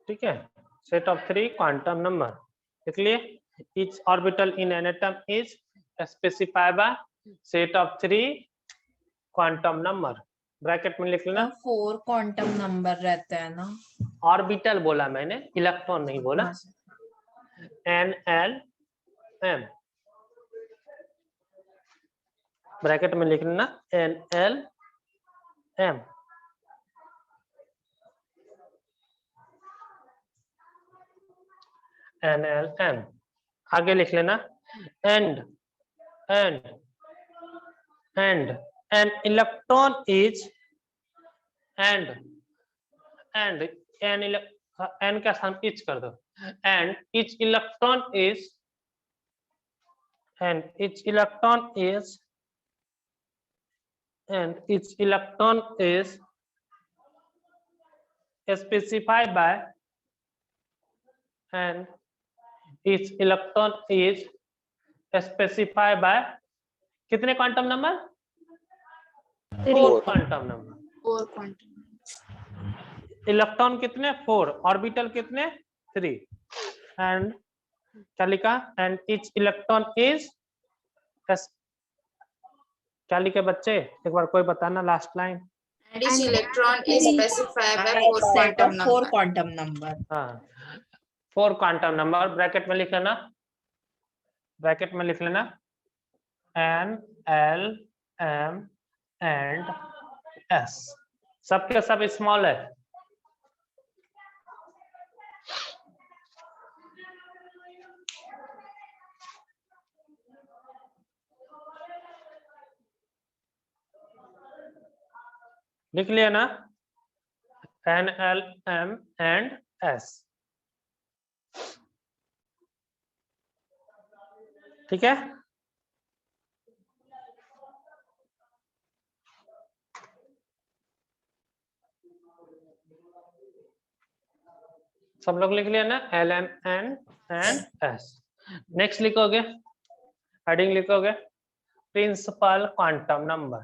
ठीक है, set of three quantum number लिख लिए। each orbital in an atom is specified by set of three quantum number। Bracket में लिख लेना। 4 quantum number रहते हैं ना। ऑर्बिटल बोला मैंने, इलेक्ट्रॉन नहीं बोला। NLM ब्रैकेट में लिख लेना NLM। NLM आगे लिख लेना and an electron is n का स्थान each कर दो, and each electron is specified by, and each electron is specified by कितने quantum number? 4 quantum number. 4 quantum. Electron कितने 4, ऑर्बिटल कितने 3, एंड क्या लिखा, एंड ईच इलेक्ट्रॉन इज, क्या लिखे बच्चे, एक बार कोई बताना last line. And each electron is specified by 4 Set quantum of 4 number. quantum number. हाँ 4 क्वांटम नंबर, ब्रैकेट में लिख लेना, ब्रैकेट में लिख लेना N L M and S, सबके सब स्मॉल है। लिख लिया ना, N L M and S, ठीक है। सब लोग लिख लिया ना, L M N and S। Next लिखोगे, हेडिंग लिखोगे principal quantum number,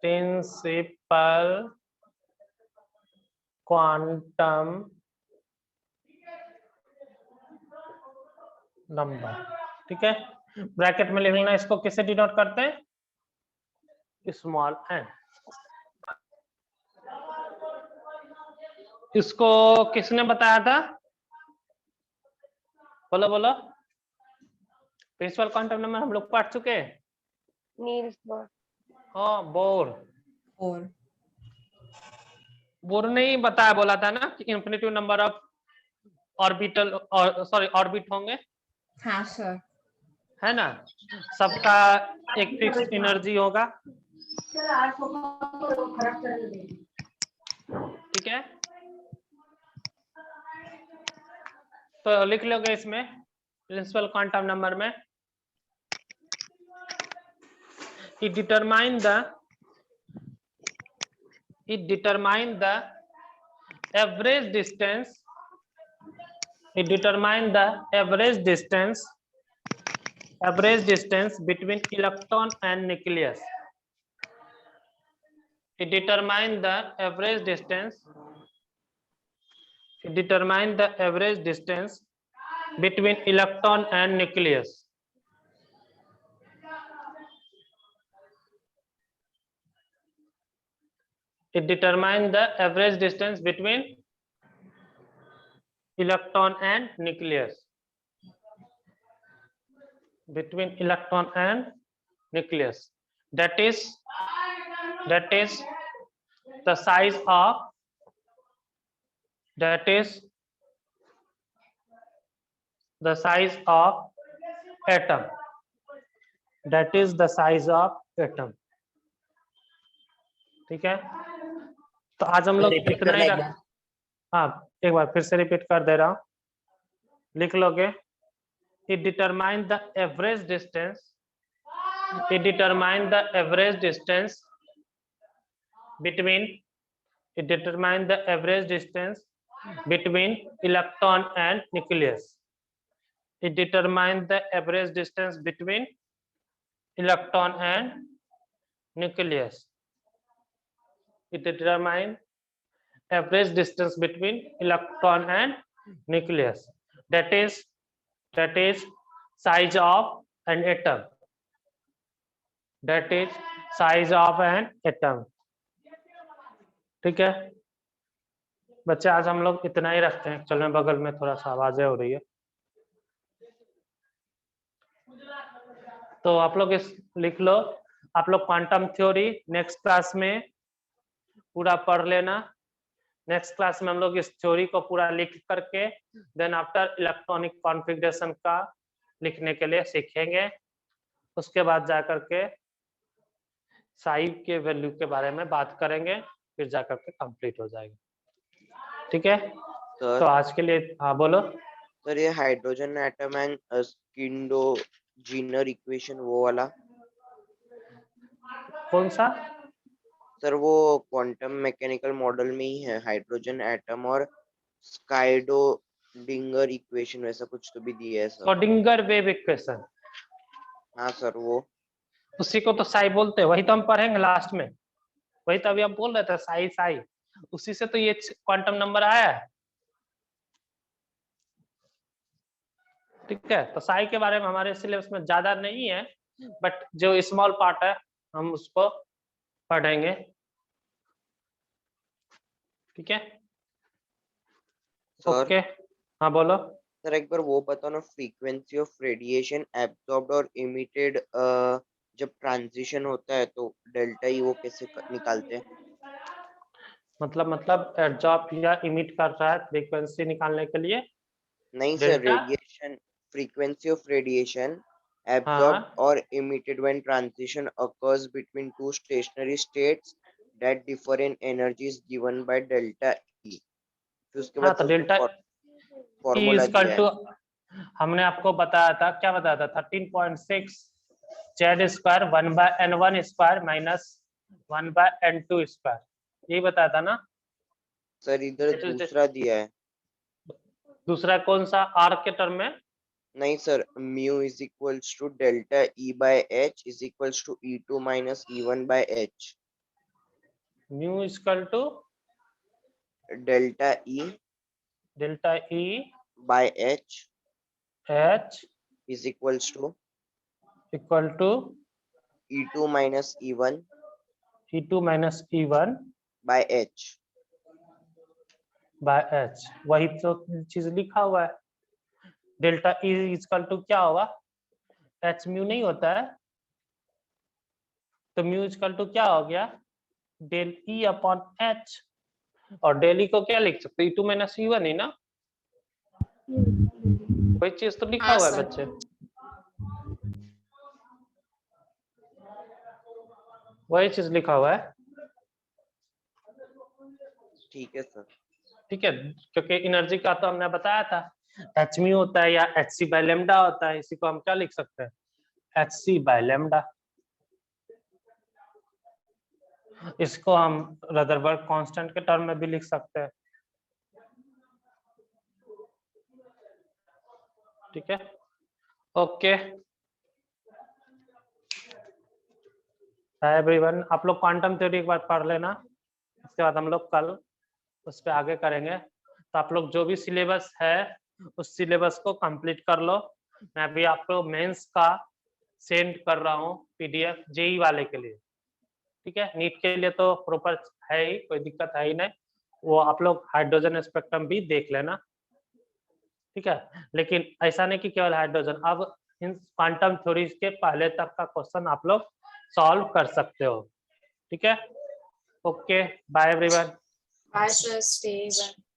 principal quantum number, ठीक है। ब्रैकेट में लिख लेना, इसको किससे डिनोट करते हैं, स्मॉल एन। इसको किसने बताया था, बोलो बोलो, प्रिंसिपल क्वांटम नंबर हम लोग पढ़ चुके हैं। Niels Bohr. हाँ बोर, 4. बोर ने ही बताया, बोला था ना कि इन्फिनिटिव नंबर ऑफ ऑर्बिटल और सॉरी ऑर्बिट होंगे, हाँ सर। है ना, सबका एक फिक्स एनर्जी होगा, ठीक है। तो लिख लोगे इसमें प्रिंसिपल क्वांटम नंबर में, it determine the average distance, it determine the average distance between electron and nucleus, it determine the average distance between electron and nucleus, it determine the average distance between electron and nucleus, that is the size of atom, that is the size of atom, ठीक है। तो आज हम लोग इतना ही रख, हाँ एक बार फिर से रिपीट कर दे रहा हूं, लिख लोगे, it determine the average distance between electron and nucleus, it determine the average distance between electron and nucleus, it determine average distance between electron and nucleus, that is size of an atom, ठीक है बच्चे। आज हम लोग इतना ही रखते हैं, चलो बगल में थोड़ा सा आवाजें हो रही है, तो आप लोग इस लिख लो, आप लोग क्वांटम थ्योरी नेक्स्ट क्लास में पूरा पढ़ लेना। नेक्स्ट क्लास में हम लोग इस थ्योरी को पूरा लिख करके देन आफ्टर इलेक्ट्रॉनिक कॉन्फ़िगरेशन का लिखने के लिए सीखेंगे, उसके बाद जाकर के साई के वैल्यू के बारे में बात करेंगे, फिर जाकर के कंप्लीट हो जाएगा, ठीक है। तो आज के लिए हाँ बोलो सर, ये हाइड्रोजन एटम एंड स्किंडोजीनर इक्वेशन वो वाला कौन सा सर, वो क्वांटम मैकेनिकल मॉडल में ही है, हाइड्रोजन एटम और स्काइडोडिंगर इक्वेशन वैसा कुछ तो भी दिया है सर। स्क्रोडिंगर वेव इक्वेशन, हाँ सर, वो उसी को तो साई बोलते हैं, वही तो हम पढ़ेंगे लास्ट में, वही तो अभी हम बोल रहे थे साई साई, उसी से तो ये क्वांटम नंबर आया है। ठीक है, तो साई के बारे में हमारे सिलेबस में ज्यादा नहीं है, बट जो स्मॉल पार्ट है हम उसको पढ़ेंगे। ठीक है, सर ओके, हाँ बोलो। सर एक बार वो बताओ ना, फ्रीक्वेंसी ऑफ रेडिएशन एब्जॉर्ब्ड और इमिटेड जब ट्रांजिशन होता है तो डेल्टा ई वो कैसे निकालते हैं? मतलब एब्जॉर्ब या इमिट कर रहा है फ्रीक्वेंसी निकालने के लिए। नहीं sir, delta, radiation, frequency of radiation हाँ absorbed or emitted when transition occurs between two stationary states that differ in energy is given by delta E. फिर उसके हाँ, बाद तो उसने डेल्टा फॉर्मूला दिया टू है। हमने आपको बताया था, क्या बताया था, 13.6 Z square 1/n1 square minus 1/n2 square, यही बताया था ना। सर इधर दूसरा दिया है। दूसरा कौन सा, आर के टर्म में? नहीं sir, mu is equals to delta E by h is equals to E2 minus E1 by h. Mu equal to delta E by h is equals to equal to E2 minus E1 E2 minus E1 by h. वही तो चीज लिखा हुआ है। Delta E equal to क्या होगा, H mu नहीं होता है, तो म्यू इक्वल टू क्या हो गया, डेल ई अपॉन एच, और डेल ई को क्या लिख सकते, E2 माइनस E1 ही ना, वही चीज तो लिखा हाँ हुआ है सर। बच्चे, वही चीज लिखा हुआ है। ठीक है सर। ठीक है, क्योंकि एनर्जी का तो हमने बताया था एच म्यू होता है या एच सी बाय लेमडा होता है, इसी को हम क्या लिख सकते हैं, एच सी बाय लेमडा। इसको हम रदरबर्ग कांस्टेंट के टर्म में भी लिख सकते हैं। ठीक है, ओके एवरीवन, आप लोग क्वांटम थ्योरी एक बार पढ़ लेना, उसके बाद हम लोग कल उस पर आगे करेंगे। तो आप लोग जो भी सिलेबस है उस सिलेबस को कंप्लीट कर लो। मैं अभी आपको मेंस का सेंड कर रहा हूँ पीडीएफ, जेई वाले के लिए। ठीक है, नीट के लिए तो प्रॉपर है ही, कोई दिक्कत है ही नहीं, वो आप लोग हाइड्रोजन स्पेक्ट्रम भी देख लेना। ठीक है, लेकिन ऐसा नहीं कि केवल हाइड्रोजन, अब इन क्वांटम थ्योरी के पहले तक का क्वेश्चन आप लोग सॉल्व कर सकते हो। ठीक है, okay, bye everyone. Bye, sir. Stay well.